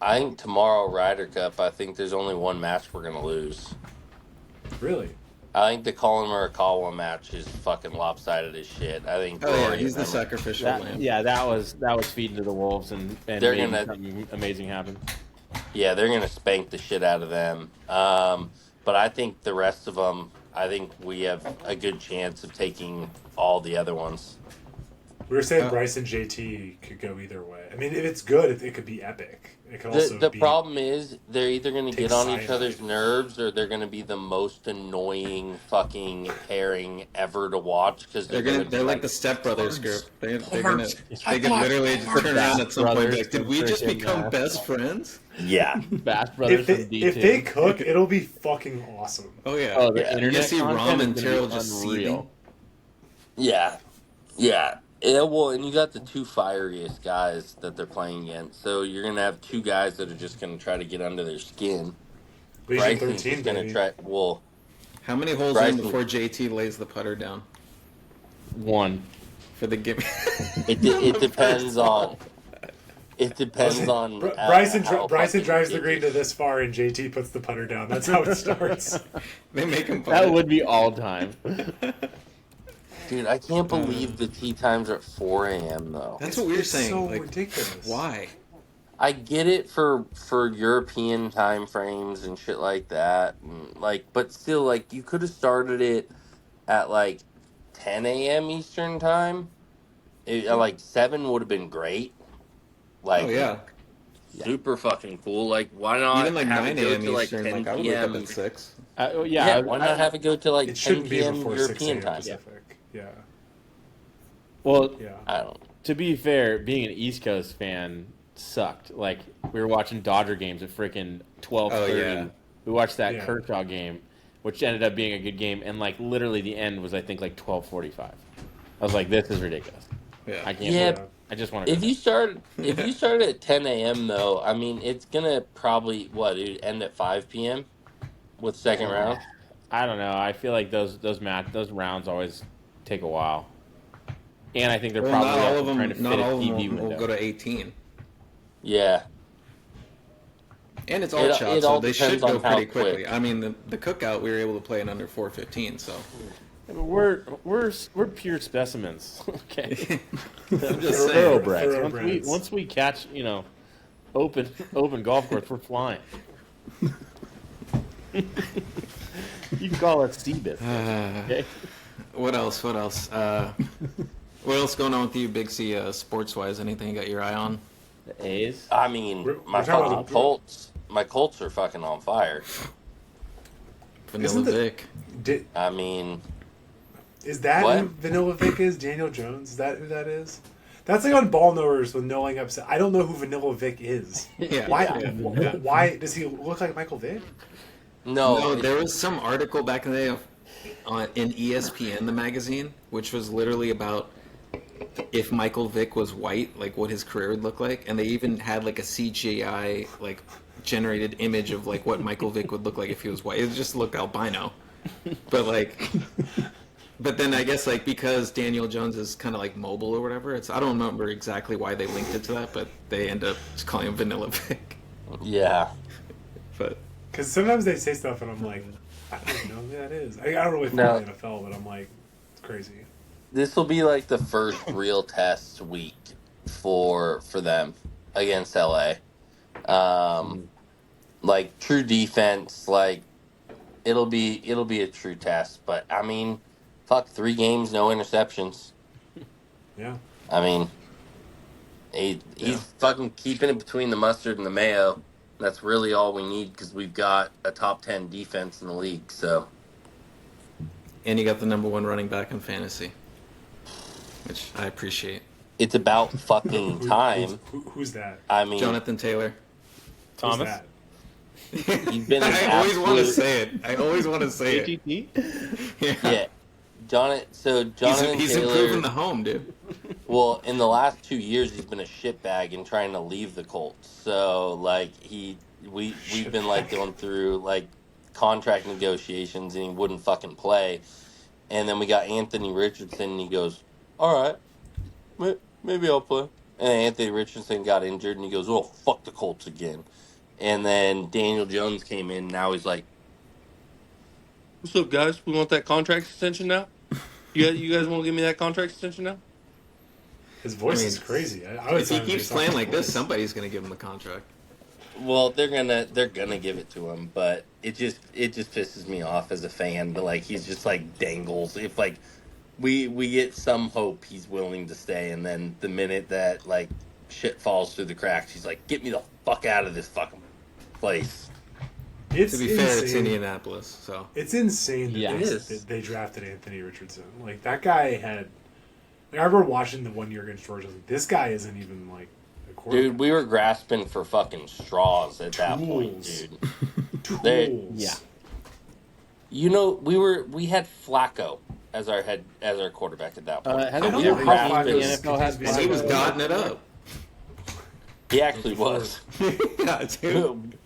I think tomorrow, Ryder Cup, I think there's only one match we're going to lose. Really? I think the Colin Murakawa match is fucking lopsided as shit. I think. Oh yeah, Rory he's the and them- sacrificial lamb. That was feeding to the wolves and They're made gonna- something amazing happen. Yeah, they're going to spank the shit out of them. But I think the rest of them, I think we have a good chance of taking all the other ones. We were saying Bryce and JT could go either way. I mean, if it's good, it could be epic. It could also The be. problem is they're either going to Take get on each cyanide. other's nerves or they're going to be the most annoying fucking pairing ever to watch because They're like the Step Brothers group. They could literally just turn around at some point and be like, did we just become best friends? Yeah. Bass Brothers If from if D2. they cook, it'll be fucking awesome. Oh yeah. Oh, the You internet see content Rom is and gonna Terrell be just unreal. seething. Yeah. Yeah. Yeah, well, and you got the two fieriest guys that they're playing against. So you're going to have two guys that are just going to try to get under their skin. Legion Bryson's 13, just going baby. to try. Well, How many holes Bryson- in before JT lays the putter down One. for the gimme? it depends on. It depends on. Bryson how Bryson fucking drives the green to ridiculous- this far, and JT puts the putter down. That's how it starts. They make him putt. That would be all time. Dude, I can't believe the tee times are at 4 a.m. though. That's what we were It's saying. so like, ridiculous. why? I get it for European time frames and shit like that, and but still, you could have started it at 10 a.m. Eastern time. 7 would have been great. Oh yeah. Super fucking cool. Why not Even have 9 it go a.m. to Eastern. 10 I would wake up p.m. at 6. Yeah, why not have it go to It 10 shouldn't be p.m. before 6 European a.m. time? Pacific. Yeah. Well, Yeah. I don't. to be fair, being an East Coast fan sucked. We were watching Dodger games at freaking 12:30. Oh, yeah. We watched that Yeah. Kershaw game, which ended up being a good game, and literally the end was I think 12:45. I was like, this is ridiculous. Yeah. I can't. Yeah. believe it. I just want to. If you start at 10 a.m. though, I mean, it's gonna probably end at 5 p.m. with second round. I don't know. I feel like those rounds always take a while, and I think they're Well, probably not all also of them. trying to fit Not a all of TV them window. will go to 18. Yeah. And it's all It shot, all so they should depends on go how pretty quickly. quick. I mean, the cookout we were able to play in under 4:15. So Yeah, but we're pure specimens. Okay, I'm just Thoroughbreds. thoroughbreds. Once we catch open golf course, we're flying. You can call us sea biscuits. Okay. what else? What else? What else going on with you, Big C? Sports wise, anything you got your eye on? The A's. I mean, We're my talking fucking about the- Colts. My Colts are fucking on fire. Vanilla Isn't the- Vic. I mean, Is that What? who Vanilla Vic is? Daniel Jones? Is that who that is? That's on Ball Knowers with knowing upset. I don't know who Vanilla Vic is. Yeah. Why? Yeah. Why does he look like Michael Vick? No, there was some article back in the day in ESPN, the magazine, which was literally about if Michael Vick was white, like what his career would look like, and they even had like a CGI like generated image of like what Michael Vick would look like if he was white. It just looked albino, but like, but then I guess like because Daniel Jones is kind of like mobile or whatever. I don't remember exactly why they linked it to that, but they end up just calling him Vanilla Vick. Yeah. But Because sometimes they say stuff and I'm like, I don't even know who that is. I don't really follow the NFL, but I'm like, it's crazy. This will be like the first real test week for them against LA. Like true defense, like it'll be a true test. But I mean, fuck, 3 games, no interceptions. Yeah. I mean, he's fucking keeping it between the mustard and the mayo. That's really all we need because we've got a top 10 defense in the league. So, and you got the number 1 running back in fantasy, which I appreciate. it's about fucking time. Who's that? I mean, Jonathan Taylor. Who's Thomas. that? he's been an I always want to absolute- say it. I always want to say it. AGT? Yeah. Jonathan He's Taylor, improving the home, dude. well, in the last 2 years, he's been a shitbag and trying to leave the Colts. So, like, we've been, like, going through, like, contract negotiations, and he wouldn't fucking play. And then we got Anthony Richardson, and he goes, all right, maybe I'll play. And Anthony Richardson got injured, and he goes, oh, fuck the Colts again. And then Daniel Jones came in, and now he's like, what's up, guys? We want that contract extension now? You guys want to give me that contract extension now? His voice I mean, is crazy. I would If he sign him keeps based off playing his like this, voice. somebody's gonna give him the contract. Well, they're gonna give it to him, but it just pisses me off as a fan. But like he's just like dangles. If like we get some hope he's willing to stay, and then the minute that like shit falls through the cracks, he's like, "Get me the fuck out of this fucking place." It's To be fair, it's insane. Indianapolis, so It's insane that, Yeah. they, It is. that they drafted Anthony Richardson. Like that guy had. Like, I remember watching the 1 year against Georgia. Like, this guy isn't even like a quarterback. Dude, we were grasping for fucking straws at that point, Tools. dude. Tools. Yeah. You know, we had Flacco as our quarterback at that point. Hasn't I don't he know ever how been in the Flacco's NFL has continues to he was be godding it up. He actually was. Yeah, dude.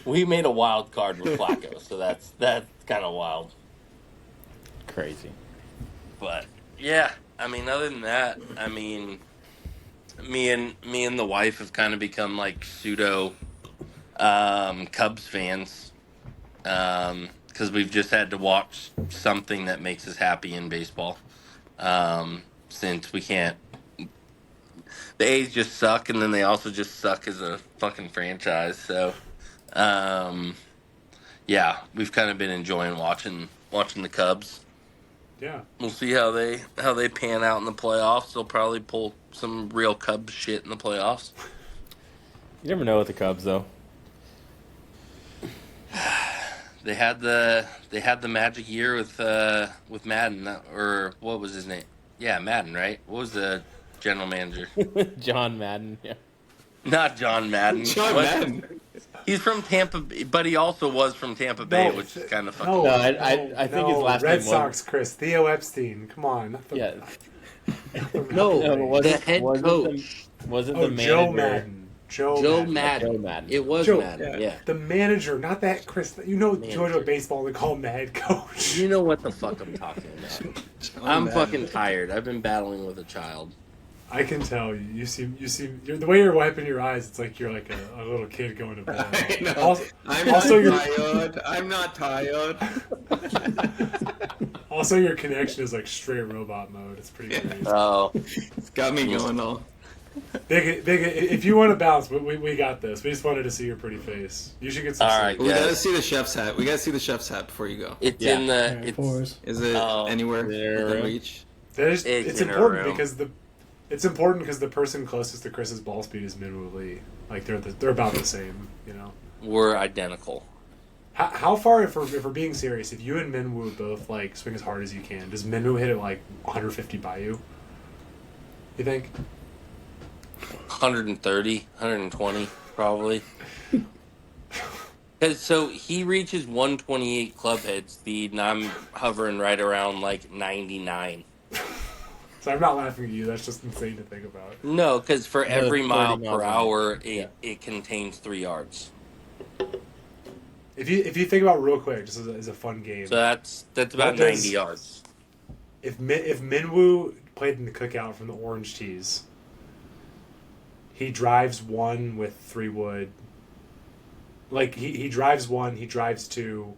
We made a wild card with Flacco, so that's kind of wild. crazy. But yeah, I mean, other than that, I mean, me and the wife have kind of become like pseudo Cubs fans because we've just had to watch something that makes us happy in baseball. Since we can't, the A's just suck, and then they also just suck as a fucking franchise. So, yeah, we've kind of been enjoying watching the Cubs. Yeah. We'll see how they pan out in the playoffs. They'll probably pull some real Cubs shit in the playoffs. You never know with the Cubs, though. They had the magic year with Madden, or what was his name? Yeah, Madden, right? What was the general manager? John Madden. Yeah. Not John Madden. John What- Madden. He's from Tampa, but he also was from Tampa Bay, which is kind of fucking. No, I think his last Red name Sox, Chris. Theo Epstein. Come on. Not the- Yeah. No, No, wasn't- the head wasn't coach, Wasn't Oh, the manager Joe Madden. Joe Joe Madden. Madden. Joe Madden. It was Joe- Madden. Yeah. The manager, not that Chris. You know, Manager. Georgia baseball, they call him the head coach. You know what the fuck I'm talking about. I'm fucking tired. I've been battling with a child. I can tell you. You seem. The way you're wiping your eyes, it's like you're like a little kid going to bed. I know. Also, I'm also not your tired. I'm not tired. also your connection is like straight robot mode. It's pretty crazy. Oh, It's got me going all. Big, if you want to bounce, we got this. We just wanted to see your pretty face. You should get some. All sleep. right. We gotta Yes. see the chef's hat. We gotta see the chef's hat before you go. it's Yeah. in the. Alright, It's, fours. Is it Oh, anywhere there. within reach? It's It's in a important room. because the person closest to Chris's ball speed is Minwoo Lee. Like they're about the same, you know. we're identical. How far, if we're being serious, if you and Minwoo both like swing as hard as you can, does Minwoo hit it like 150 by you? You think? 130, 120, probably. So he reaches 128 club head speed, and I'm hovering right around like 99. So I'm not laughing at you. That's just insane to think about. No, because for every 30 mile miles per an hour, hour. Yeah. it contains 3 yards. If you think about it real quick, just as a fun game. So that's about What 90 does- yards. If Minwoo played in the cookout from the Orange Tees, he drives 1 with 3 wood. Like he drives 1, he drives 2.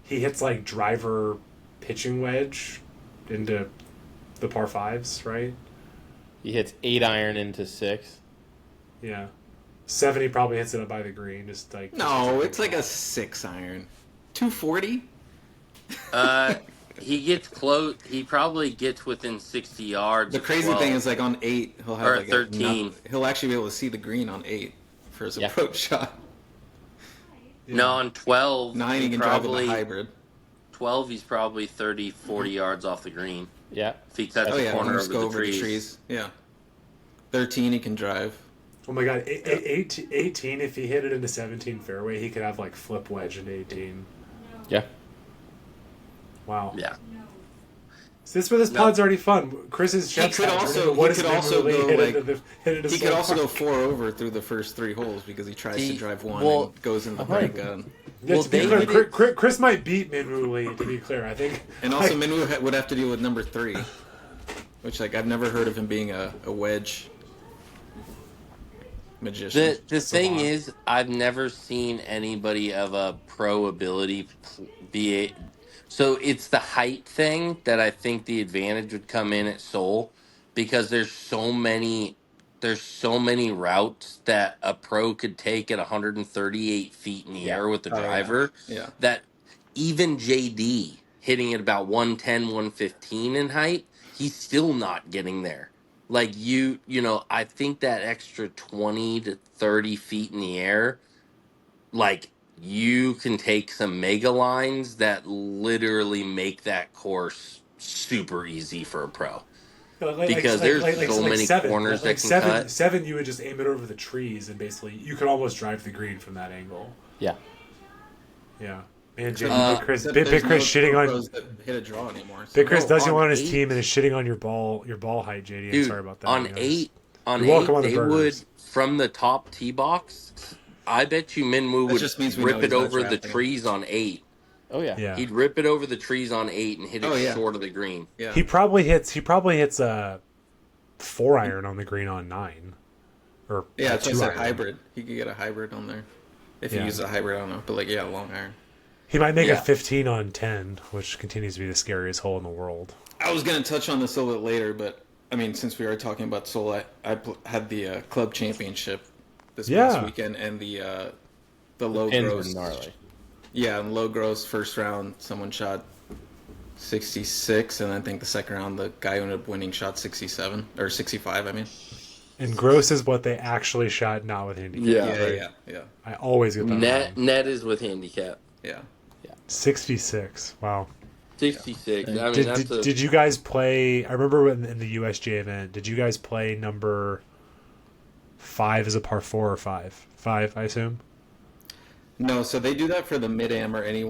He hits like driver pitching wedge into the par 5s, right? He hits 8 iron into 6. Yeah. 7, he probably hits it up by the green, just like No, it's like a 6 iron. 240? He gets close. He probably gets within 60 yards. The of crazy 12. thing is, like on 8, he'll have Or like 13. he'll actually be able to see the green on 8 for his approach shot. Yeah. No, on 12, 9, he he can drive with probably a hybrid. 12. He's probably 30, 40 yards off the green. Yeah. If he cuts Oh the yeah, corner just over go the over trees. the trees. Yeah. 13, he can drive. Oh my god, 18, if he hit it into 17 fairway, he could have like flip wedge into 18. Yeah. Wow. Yeah. So this pod's already fun. Chris's He chef could also what he is could also Minwoo go hit like into hit into he Soul could also Park? go 4 over through the first 3 holes because he tries to drive 1 well, and goes in the right. break gun. Yeah, Well, to be they clear, did Chris might beat Minwoo Lee, to be clear. I think. And also Minwoo would have to deal with number 3, which like I've never heard of him being a wedge magician. The thing is, I've never seen anybody of a pro ability be a. So it's the height thing that I think the advantage would come in at Seoul, because there's so many routes that a pro could take at 138 feet in the air with the Oh, yeah. driver. Yeah. That even JD hitting at about 110, 115 in height, he's still not getting there. Like I think that extra 20 to 30 feet in the air, like you can take some mega lines that literally make that course super easy for a pro. Because there's so many corners that can cut. 7, you would just aim it over the trees, and basically you could almost drive the green from that angle. Yeah. Yeah. Man, Jay, Big Chris Except Big there's Chris no shitting on pros that hit a draw anymore. So. Big Chris No, does you on on his 8 team and is shitting on your ball height, JD. I'm Dude, sorry about that. on you know, 8, You're welcome on the they burgers. would, from the top tee box, I bet you Minwoo That just means would we know rip it he's not over the drafting. trees on 8. Oh yeah. Yeah. He'd rip it over the trees on 8 and hit it Oh, yeah. short of the green. Yeah. He probably hits a 4 iron on the green on 9. Or Yeah, a it's 2 just a iron. hybrid. He could get a hybrid on there. If Yeah. he uses a hybrid, I don't know. But like, yeah, long iron. He might make Yeah. a 15 on 10, which continues to be the scariest hole in the world. I was going to touch on this a little bit later, but I mean, since we are talking about Seoul, had the club championship this past weekend, and the low Pins were gross. gnarly. Yeah, and low gross first round, someone shot 66, and I think the second round, the guy who ended up winning shot 67 or 65. I mean, And gross is what they actually shot, not with handicap. yeah. I always get that wrong. Net is with handicap. 66. Wow. 66. I mean, Did you guys play? I remember in the USJ event. Did you guys play number 5 as a par 4 or 5? 5, I assume. No, so they do that for the mid-am or any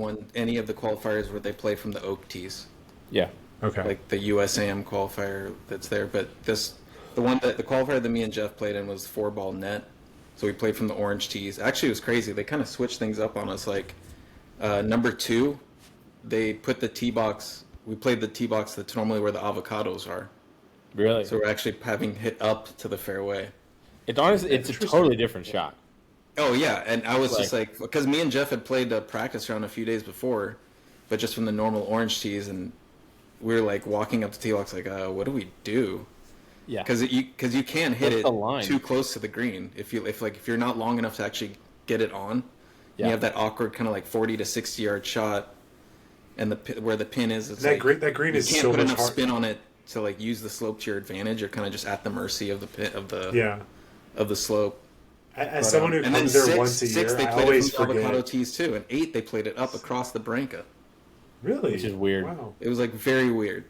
of the qualifiers where they play from the oak tees, Yeah. Okay. like the USAM qualifier that's there. But the qualifier that me and Jeff played in was 4-ball net, so we played from the orange tees. Actually, it was crazy. They kind of switched things up on us. Like number 2, they put the tee box. We played the tee box that's normally where the avocados are. Really. So we're actually having hit up to the fairway. It's honestly, it's a totally different shot. Oh yeah, and I was just like, because me and Jeff had played a practice round a few days before, but just from the normal orange tees, and we were like walking up to tee box like, what do we do? Yeah. Because you can't hit What's the it line? too close to the green if you're not long enough to actually get it on. Yeah. You have that awkward kind of like 40 to 60 yard shot, and where the pin is, it's that like, green. That green you is can't so put much enough hard. spin on it to like use the slope to your advantage. You're kind of just at the mercy of the pit of the Yeah. of the slope. As someone who And then comes there 6, once a year, they I played always it from the avocado forget. tees too, and 8 they played it up across the Branca. Really? Which is weird. Wow. It was like very weird.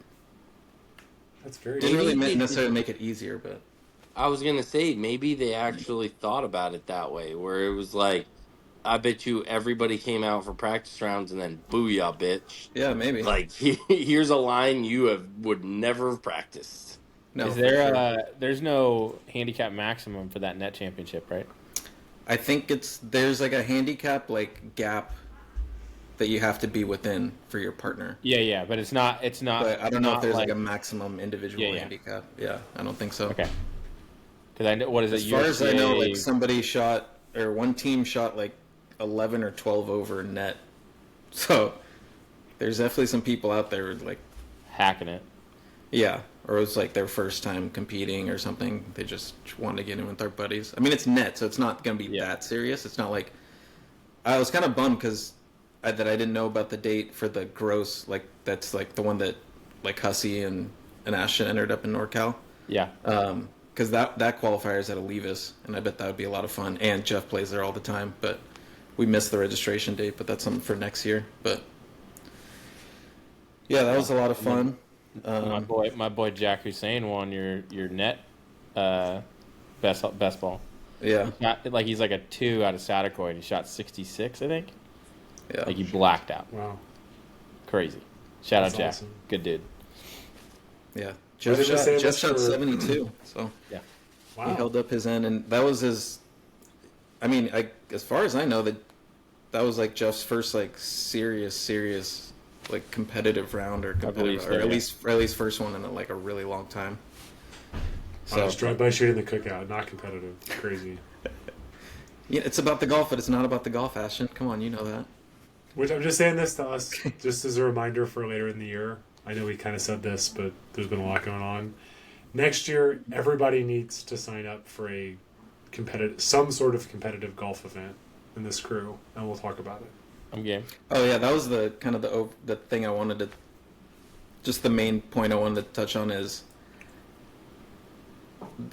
That's very. Didn't really Maybe- necessarily make it easier, but I was going to say, maybe they actually thought about it that way, where it was like, I bet you everybody came out for practice rounds and then booyah, bitch. yeah, maybe. Like, here's a line you would never have practiced. No, Is for there sure. there's no handicap maximum for that net championship, right? I think there's like a handicap like gap that you have to be within for your partner. Yeah, but it's not But I don't know if not there's like like a maximum individual yeah. handicap. Yeah, I don't think so. Okay. Because I know what is it As far as I know, like USGA? somebody shot or one team shot like 11 or 12 over net. So there's definitely some people out there like Hacking it. yeah, or it was like their first time competing or something. They just wanted to get in with their buddies. I mean, it's net, so it's not going to be Yeah. that serious. It's not like I was kind of bummed because that I didn't know about the date for the gross. Like that's like the one that like Hussey and Ashton entered up in NorCal. Yeah. Because that qualifier is at Olivas, and I bet that would be a lot of fun. And Jeff plays there all the time, but we missed the registration date. But that's something for next year. But yeah, that was a lot of fun. My boy Jack Hussein won your net best ball. Yeah, Like he's like a 2 out of Satakoy and he shot 66, I think. yeah. Like he blacked out. Wow. Crazy. Shout That's out Jack. awesome. Good dude. Yeah, did they say Jeff that's shot for- 72, so Yeah. Wow. he held up his end, and that was his. I mean, as far as I know, that was like Jeff's first like serious like competitive round or competitive, so, or yeah. at least first one in like a really long time. I So was drive by shooting the cookout, not competitive. Crazy. yeah, it's about the golf, but it's not about the golf, Ashton. Come on, you know that. Which I'm just saying this to us, just as a reminder for later in the year. I know we kind of said this, but there's been a lot going on. Next year, everybody needs to sign up for some sort of competitive golf event in this crew, and we'll talk about it. I'm game. Oh yeah, that was the kind of the thing I wanted to. Just the main point I wanted to touch on is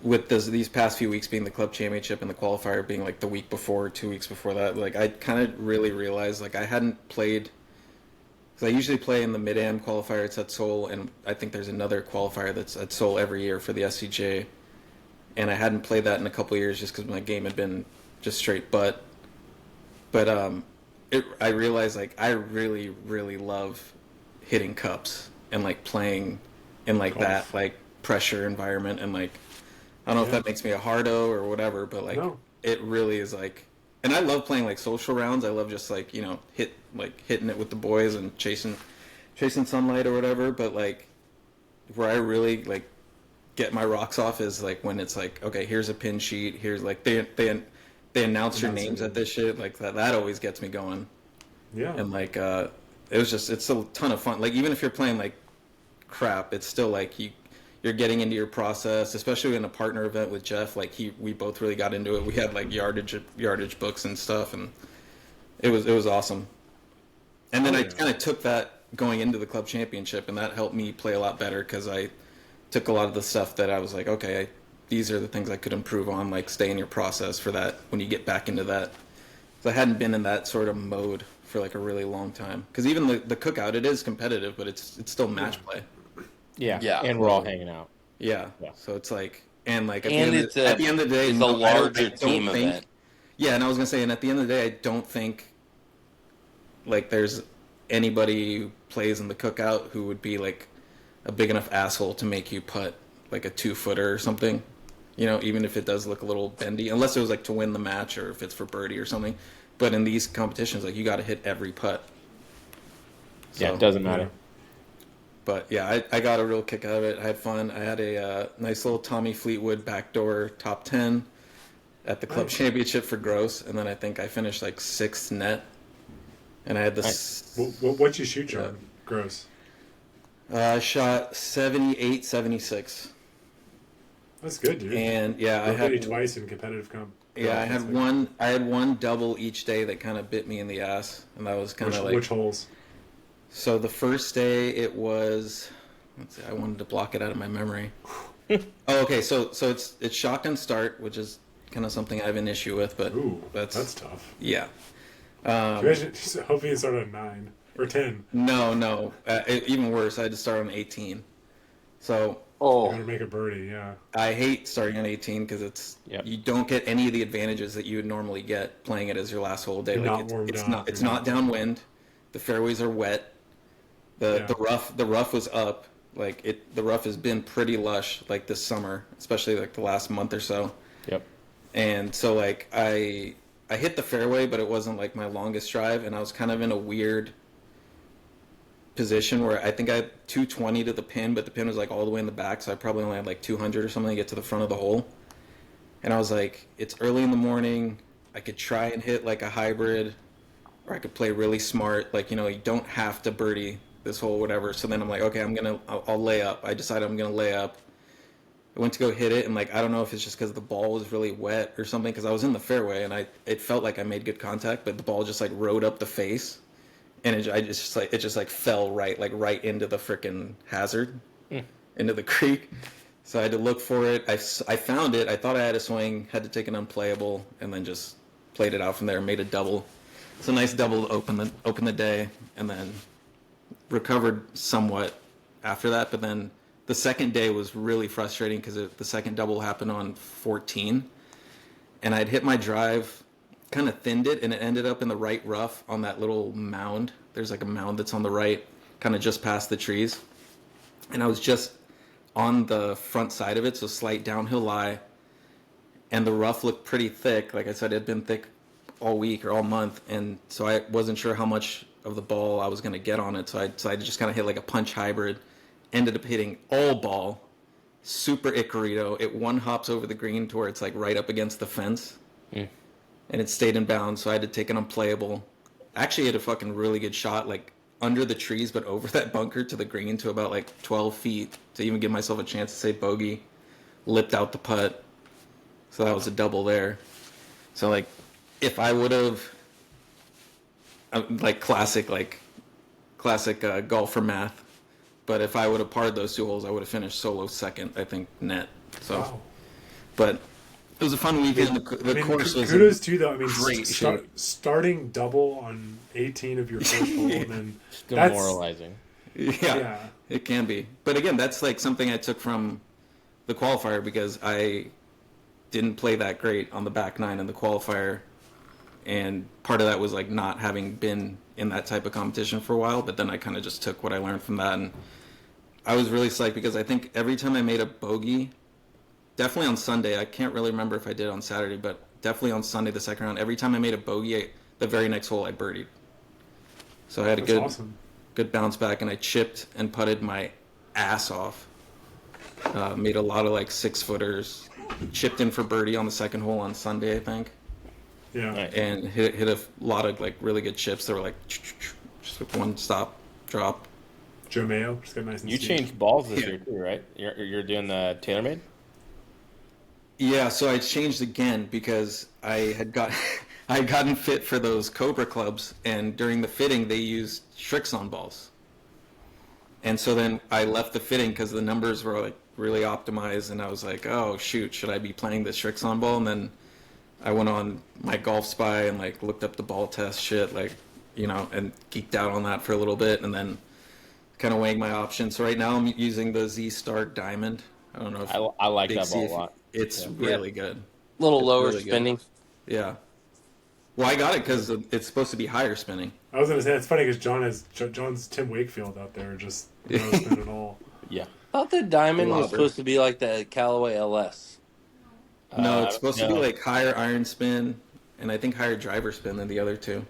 with these past few weeks being the club championship and the qualifier being like the week before, 2 weeks before that. Like I kind of really realized like I hadn't played. Because I usually play in the mid-am qualifier. It's at Seoul, and I think there's another qualifier that's at Seoul every year for the SCJ. And I hadn't played that in a couple of years just because my game had been just straight butt. But I realized like I really love hitting cups and like playing in like Golf. that like pressure environment, and like I don't know if Yeah. that makes me a hardo or whatever, but like No. it really is like. And I love playing like social rounds. I love just like hitting it with the boys and chasing sunlight or whatever. But like where I really like get my rocks off is like when it's like, okay, here's a pin sheet. Here's like they announce your names at this shit. Like that always gets me going. Yeah. And like it's a ton of fun. Like even if you're playing like crap, it's still like you're getting into your process, especially in a partner event with Jeff. Like we both really got into it. We had like yardage books and stuff, and it was awesome. And then Oh, I yeah. kind of took that going into the club championship, and that helped me play a lot better because I took a lot of the stuff that I was like, okay, these are the things I could improve on, like stay in your process for that when you get back into that. So I hadn't been in that sort of mode for like a really long time. Because even the cookout, it is competitive, but it's still match play. Yeah. Yeah. And we're all hanging out. Yeah. Yeah. So it's like, and like at, And the, end at the end of the day, it's no, a larger I don't team think, event. Yeah, and I was gonna say, and at the end of the day, I don't think like there's anybody who plays in the cookout who would be like a big enough asshole to make you putt like a 2-footer or something. You know, even if it does look a little bendy, unless it was like to win the match or if it's for birdie or something. But in these competitions, like you got to hit every putt. Yeah, So- it doesn't matter. But yeah, I got a real kick out of it. I had fun. I had a nice little Tommy Fleetwood backdoor top 10 at the club Nice. championship for gross, and then I think I finished like 6th net. And I had this. What'd you shoot, John? Gross. I shot 78, 76. That's good, dude. And yeah, I I've hit you had twice in competitive comp. yeah, I That's had like- one. I had one double each day that kind of bit me in the ass, and that was kind of like. Which holes? So the first day it was. Let's see, I wanted to block it out of my memory. Oh, okay. So it's shotgun start, which is kind of something I have an issue with, but Ooh, that's that's tough. yeah. Hopefully it started at 9 or 10. No. Even worse, I had to start on 18. So You're Oh, gonna make a birdie, yeah. I hate starting on 18 because Yep. you don't get any of the advantages that you would normally get playing it as your last whole day. You're Like not warmed up, it's you're not not- downwind. The fairways are wet. The Yeah. rough was up, Like the rough has been pretty lush like this summer, especially like the last month or so. Yep. And so like I hit the fairway, but it wasn't like my longest drive, and I was kind of in a weird position where I think I had 220 to the pin, but the pin was like all the way in the back, so I probably only had like 200 or something to get to the front of the hole. And I was like, it's early in the morning. I could try and hit like a hybrid, or I could play really smart. Like, you don't have to birdie this hole, whatever. So then I'm like, okay, I'll lay up. I decided I'm gonna lay up. I went to go hit it, and like I don't know if it's just because the ball was really wet or something, because I was in the fairway and it felt like I made good contact, but the ball just like rode up the face, and it just fell right into the frickin' hazard, into the creek. So I had to look for it. I found it. I thought I had a swing, had to take an unplayable, and then just played it out from there. Made a double. It's a nice double to open the day, and then recovered somewhat after that. But then the second day was really frustrating because the second double happened on 14, and I'd hit my drive, kind of thinned it, and it ended up in the right rough on that little mound. There's like a mound that's on the right, kind of just past the trees, and I was just on the front side of it, so slight downhill lie, and the rough looked pretty thick. Like I said, it had been thick all week or all month, and so I wasn't sure how much of the ball I was going to get on it, so I just kind of hit like a punch hybrid, ended up hitting all ball, super Icarito. It one hops over the green to where it's like right up against the fence, and it stayed in bounds, so I had to take an unplayable. Actually hit a fucking really good shot, like under the trees, but over that bunker to the green to about like 12 feet to even give myself a chance to say bogey. Lipped out the putt. So that was a double there. So like, if I would have, like classic golfer math, but if I would have parred those two holes, I would have finished solo second, I think, net. So, Wow. But it was a fun weekend. The course was kudos to you, though. I mean, great starting double on 18 of your first hole, and then Demoralizing. Yeah, it can be. But again, that's like something I took from the qualifier, because I didn't play that great on the back nine in the qualifier, and part of that was like not having been in that type of competition for a while. But then I kind of just took what I learned from that, and I was really psyched because I think every time I made a bogey, definitely on Sunday, I can't really remember if I did on Saturday, but definitely on Sunday, the second round, every time I made a bogey, the very next hole I birdied. So I had good bounce back, and I chipped and putted my ass off. Made a lot of like 6-footers, chipped in for birdie on the second hole on Sunday, I think. Yeah. And hit a lot of like really good chips. They were like just like one stop drop. Joe Mayo just got nice and You steep. changed balls this year too, right? You're doing the TaylorMade? Yeah, so I changed again because I had gotten fit for those Cobra clubs, and during the fitting they used Shrixon balls. And so then I left the fitting because the numbers were like really optimized, and I was like, oh shoot, should I be playing the Shrixon ball? And then I went on my Golf Spy and like looked up the ball test shit, like, and geeked out on that for a little bit, and then kind of weighing my options. So right now I'm using the Z Star Diamond. I don't know if I like that ball a lot. It's really good. A little lower really spinning. Good. Yeah. Well, I got it because it's supposed to be higher spinning. I was gonna say, it's funny because John's Tim Wakefield out there, just no spin at all. Yeah. I thought the Diamond was Lobber. supposed to be like the Callaway LS. No, it's supposed to be like higher iron spin, and I think higher driver spin than the other two,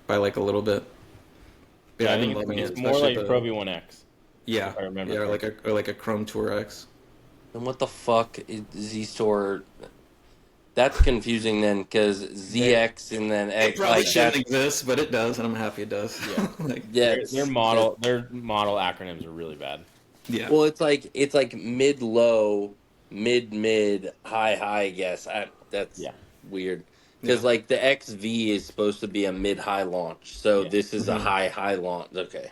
by like a little bit. But Yeah, I've I been think loving it's it. more like Pro V1X. Yeah, if I remember yeah, or correctly. like a Chrome Tour X. And what the fuck is Z-Store? That's confusing then, because ZX and then It X. probably Like shouldn't that. exist, but it does, and I'm happy it does. Yeah. Like, Yeah, Their model acronyms are really bad. yeah. Well, it's like mid-low, mid-mid, high, I guess. That's weird. Because like the XV is supposed to be a mid-high launch, so this is a high launch. Okay.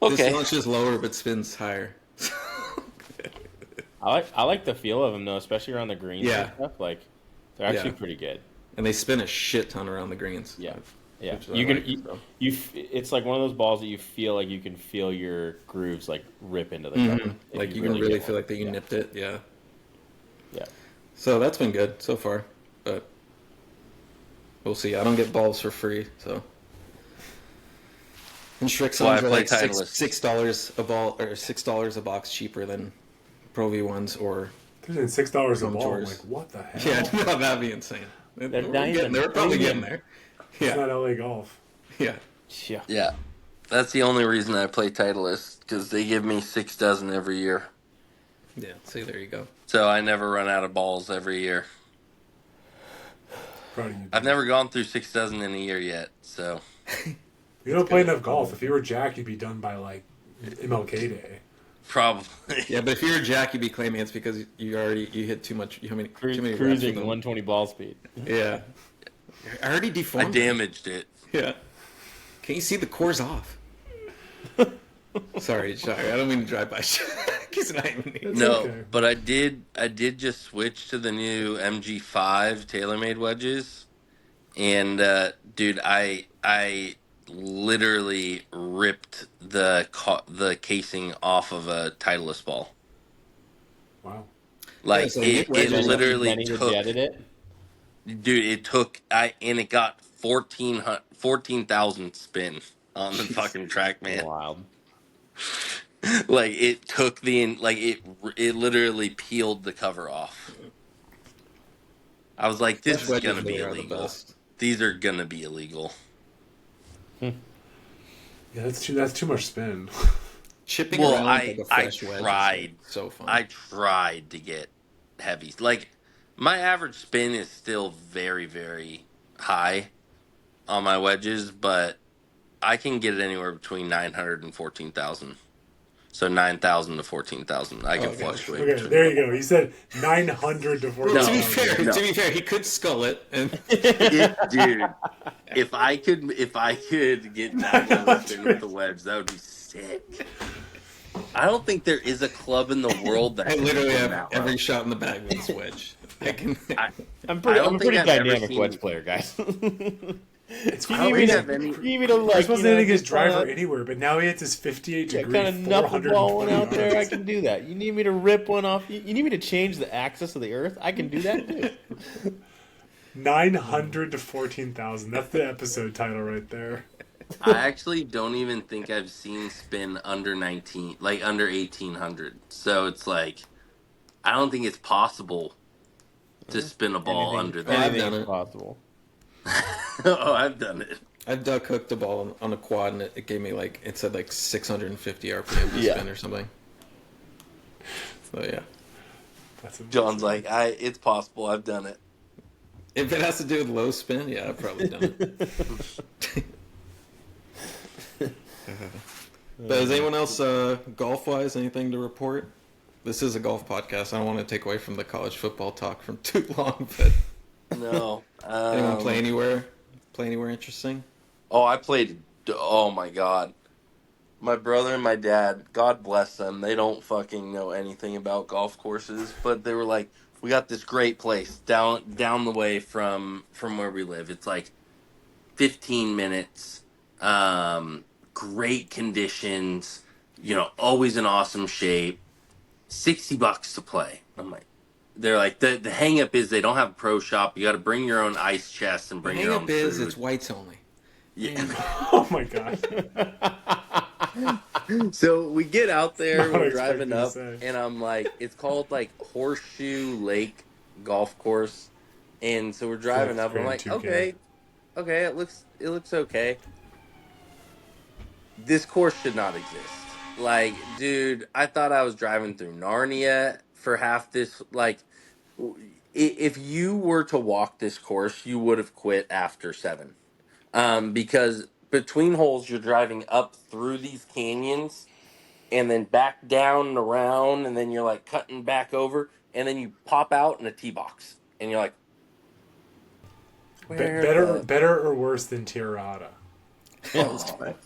This launches lower but spins higher. I like the feel of them though, especially around the greens and stuff. Like they're actually pretty good. And they spin a shit ton around the greens. Yeah. Which You I can like, it's like one of those balls that you feel like you can feel your grooves like rip into the cover. Like you can really feel like that you nipped it. Yeah. Yeah. So that's been good so far, but we'll see. I don't get balls for free, so And Shrek That's why I songs are play like Titleist. $6 a ball or $6 a box cheaper than Pro V ones or. They're saying $6 a Home ball. I'm tours. like, what the hell? Yeah, no, that'd be insane. They're diamond They're probably premium. getting there. It's Yeah, not LA Golf. yeah. Yeah. Yeah. That's the only reason I play Titleist, because they give me 6 dozen every year. Yeah, see, there you go. So I never run out of balls every year. Proud of you. I've never gone through 6 dozen in a year yet, so. You don't play enough golf. If you were Jack, you'd be done by like MLK Day. Probably. Yeah, but if you're a Jack, you'd be claiming it's because you hit too much. Too many reps with Cruising them. 120 ball speed. Yeah, I already I deformed. damaged it. Yeah. Can you see the cores off? Sorry, I don't mean to drive by. He's not even. It's No, okay. but I did just switch to the new MG5 TaylorMade wedges, and dude, I literally ripped the casing off of a Titleist ball. Wow. Like Yeah, so it wedges- literally Benny took, jetted it. dude. It took and it got 14,000 spin on the fucking track, man. Wild. Like it took it literally peeled the cover off. I was like, this is wedges gonna be really are the illegal. best. These are gonna be illegal. Yeah, that's too much spin. Chipping Well, around like a I fresh wedge is, tried. like, so fun. I tried to get heavies. Like my average spin is still very, very high on my wedges, but I can get it anywhere between 900 and 14,000. So 9,000 to 14,000. I can fluctuate. Okay, between there you go. He said 900 to Well, 14,000. No. to be fair, he could skull it, and Dude, if I could get diamond lifting with the wedge, that would be sick. I don't think there is a club in the world that I can literally do have that every well. shot in the bag with this wedge. I can. I'm I pretty, don't I'm a think pretty I've ever dynamic seen- wedge player, guys. It's I don't think I have any. You need me to like, Chris wasn't hitting his just driver kinda- anywhere, but now he hits his 58 Yeah, degree, kind of knuckleball one 420 out there. I yards. can do that. You need me to rip one off. You need me to change the axis of the Earth. I can do that too. 900 to 14,000. That's the episode title right there. I actually don't even think I've seen spin under 19, like under 1,800. So it's like, I don't think it's possible to spin a ball under that. I've Anything done is it. possible. Oh, I've done it. I've duck hooked the ball on a quad, and it gave me it said 650 RPM to Yeah. spin or something. So yeah, That's amazing. John's like, it's possible. I've done it. if it has to do with low spin, yeah, I've probably done it. But is anyone else golf wise anything to report? This is a golf podcast. I don't want to take away from the college football talk from too long, but No. anyone play anywhere? Play anywhere interesting? Oh, I played. Oh my god. My brother and my dad, God bless them, they don't fucking know anything about golf courses, but they were like, we got this great place down the way from where we live. It's like 15 minutes, great conditions, always in awesome shape, $60 to play. I'm like, they're like, the hang up is they don't have a pro shop. You got to bring your own ice chest and bring The your hang own up is food. it's whites only. Yeah. Oh my god. So we get out there, Not what I we're expected driving to up, say. and I'm like, it's called like Horseshoe Lake Golf Course, and so we're driving up. And I'm like, 2K. okay, it looks okay. This course should not exist. Like, dude, I thought I was driving through Narnia for half this. Like, if you were to walk this course, you would have quit after 7. Because between holes, you're driving up through these canyons and then back down and around, and then you're like cutting back over, and then you pop out in a tee box, and you're like, Better or worse than Tirada?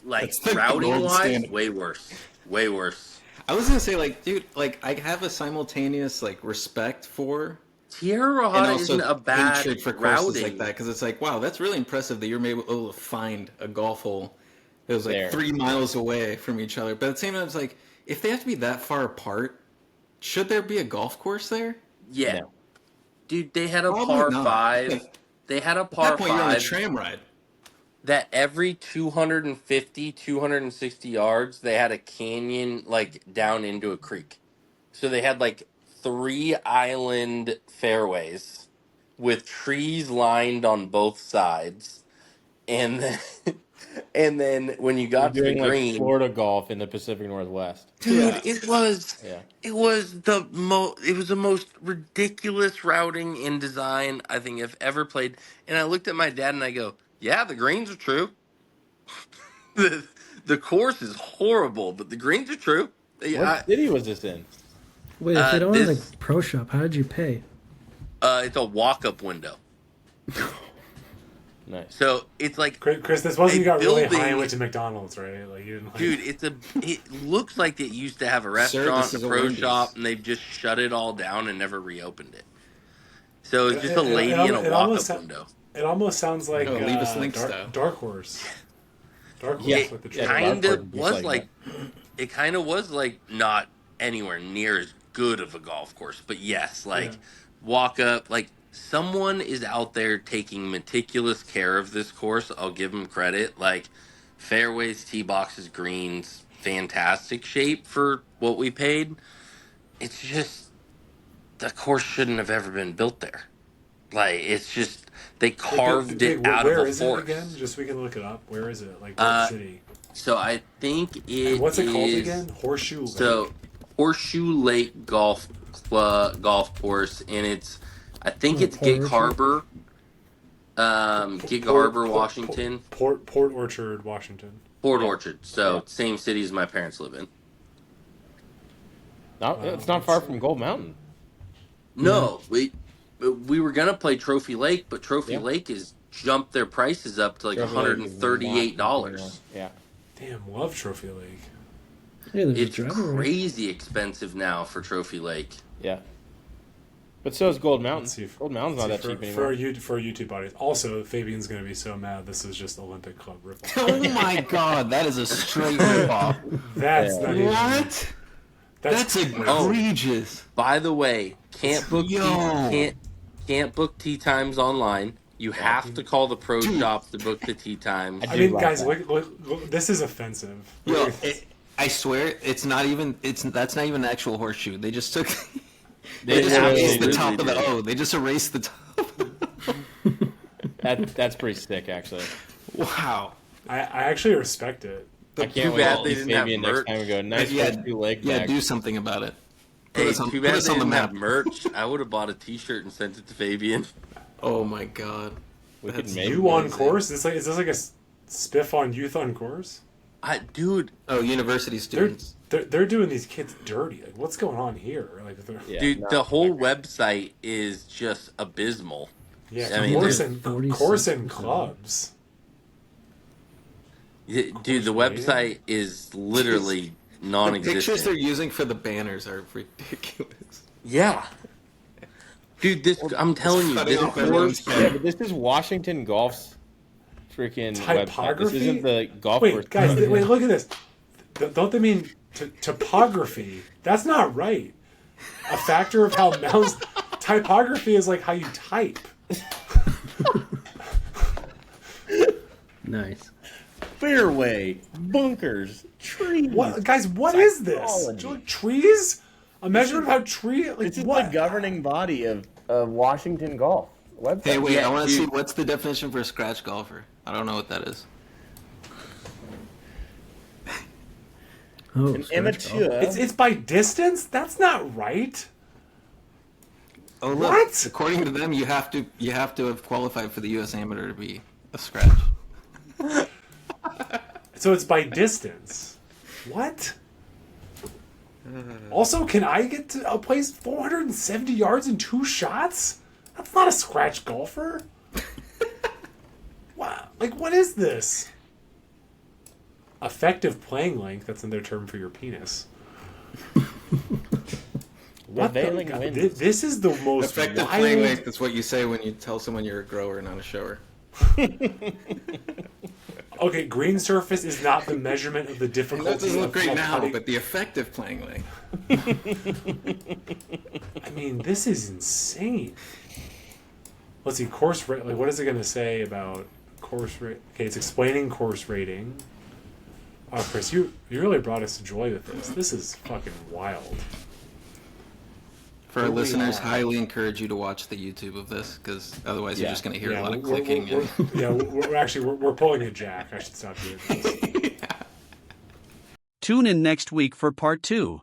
like That's the routing gold wise, standard. way worse. I was gonna say dude, I have a simultaneous respect for Tierra and Rojada also isn't a bad hatred for courses routing. like that because it's like, wow, that's really impressive that you're able to find a golf hole that was There. 3 miles away from each other. But at the same time, it's like, if they have to be that far apart, should there be a golf course there? Yeah, No. dude, they had a Probably par not. 5. They had a At par that point, you're on a 5. tram ride. that every 250, 260 yards, they had a canyon like down into a creek. So they had like 3 island fairways with trees lined on both sides. And then, and then when you You're got to the doing like green, Florida golf in the Pacific Northwest. dude, Yeah. Yeah. it was the most ridiculous routing and design I think I've ever played. And I looked at my dad and I go, "Yeah, the greens are true. the The course is horrible, but the greens are true." What I, city was this in? Wait, if they don't have this a pro shop, how did you pay? it's a walk-up window. Nice. So it's like, Chris, this wasn't a you got really high and building- went to McDonald's, right? Like you didn't. Like... dude, it looks like it used to have a Sir, restaurant, this is a a pro Wendy's. shop, and they've just shut it all down and never reopened it. So it's just a It- lady it in a almost walk-up sou- window. It almost sounds like No, leave us links, though. Dark Horse. Dark Horse Yeah, with the yeah, tree. Kind Dark of Horse was like, it kind of was like not anywhere near as good of a golf course, but yes, like Yeah. walk up, like someone is out there taking meticulous care of this course. I'll give them credit. Like fairways, tee boxes, greens, fantastic shape for what we paid. It's just the course shouldn't have ever been built there. Like it's just they carved it out where of a is forest. it again? Just so we can look it up. Where is it? Like what Uh, city? So I think it And what's it called is- again? Horseshoe Lake. So Horseshoe Lake golf course, and I think it's Port Gig Orchard? Harbor, Gig Harbor, Washington, Port Orchard, Washington. Port Orchard. So same city as my parents live in. It's not far from Gold Mountain. No, we were gonna play Trophy Lake, but Trophy Yeah. Lake has jumped their prices up to like $138. Yeah. Damn, love Trophy Lake. Yeah, there's It's a driver. crazy expensive now for Trophy Lake. Yeah. But so is Gold Mountain. Let's see if- Gold Mountain's not that for, cheap for anymore. our YouTube audience. Also, Fabian's going to be so mad. This is just Olympic Club ripoff. Oh my god, that is a straight ripoff. That's Yeah. not even. What? That's crazy. egregious. By the way, can't book Yo. can't book tee times online. You have to call the pro shop to book the tee times. I mean, love guys, that. look, this is offensive. Yo, I swear, that's not even an actual horseshoe. They just took. They just literally erased the really top of the did. O. They just erased the top. That's pretty sick, actually. Wow. I actually respect it. I can't Too wait bad to they see didn't have Fabian next merch. time and go, nice Yeah, Horseshoe Lake Yeah, bag. do something about it. Put Hey, us on, too put bad us they on the didn't have map. merch. I would have bought a T-shirt and sent it to Fabian. Oh my god. We could That's make You on amazing. course? Is this like a spiff on youth on course? Dude, Oh, university students. They're doing these kids dirty. Like, what's going on here? Like, Yeah, dude, no, the whole website is just abysmal. yeah, I mean, course there's and 46%. clubs. Dude, the website is literally The pictures non-existent. they're using for the banners are ridiculous. Yeah. Dude, I'm telling you, Cutting this off everyone's course, Yeah, but this is Washington Golf's freaking website. This Typography? isn't the golf course. Wait, guys, wait, look at this. Don't they mean topography? That's not right. A factor of how mountains. Typography is like how you type. Nice. Fairway, bunkers, trees. What, guys? What is this? Psychology. Like trees? A measurement of how tree? Like This is what? the governing body of Washington Golf website. Hey, wait, Yeah, I want to dude. see what's the definition for a scratch golfer. I don't know what that is. Oh, An scratch amateur. golf. It's by distance. That's not right. Oh look! What? According to them, you have to have qualified for the U.S. Amateur to be a scratch. So it's by distance. What? Also, can I get to a place 470 yards in 2 shots? That's not a scratch golfer. Wow. Like, what is this? Effective playing length, that's another term for your penis. What the Prevailing God, winds. this is the most Effective wild... playing length is what you say when you tell someone you're a grower, not a shower. Okay, green surface is not the measurement of the And difficulty that doesn't look of great now, putting. but the effective playing length. I mean, this is insane. Let's see, like, what is it going to say about course rate. Okay, it's explaining course rating. Oh, Chris, you really brought us joy with this. This is fucking wild. For our Here we listeners, are. highly encourage you to watch the YouTube of this, because otherwise you're Yeah. just going to hear a lot of we're- clicking. we're pulling a jack. I should stop doing this. Tune in next week for part 2.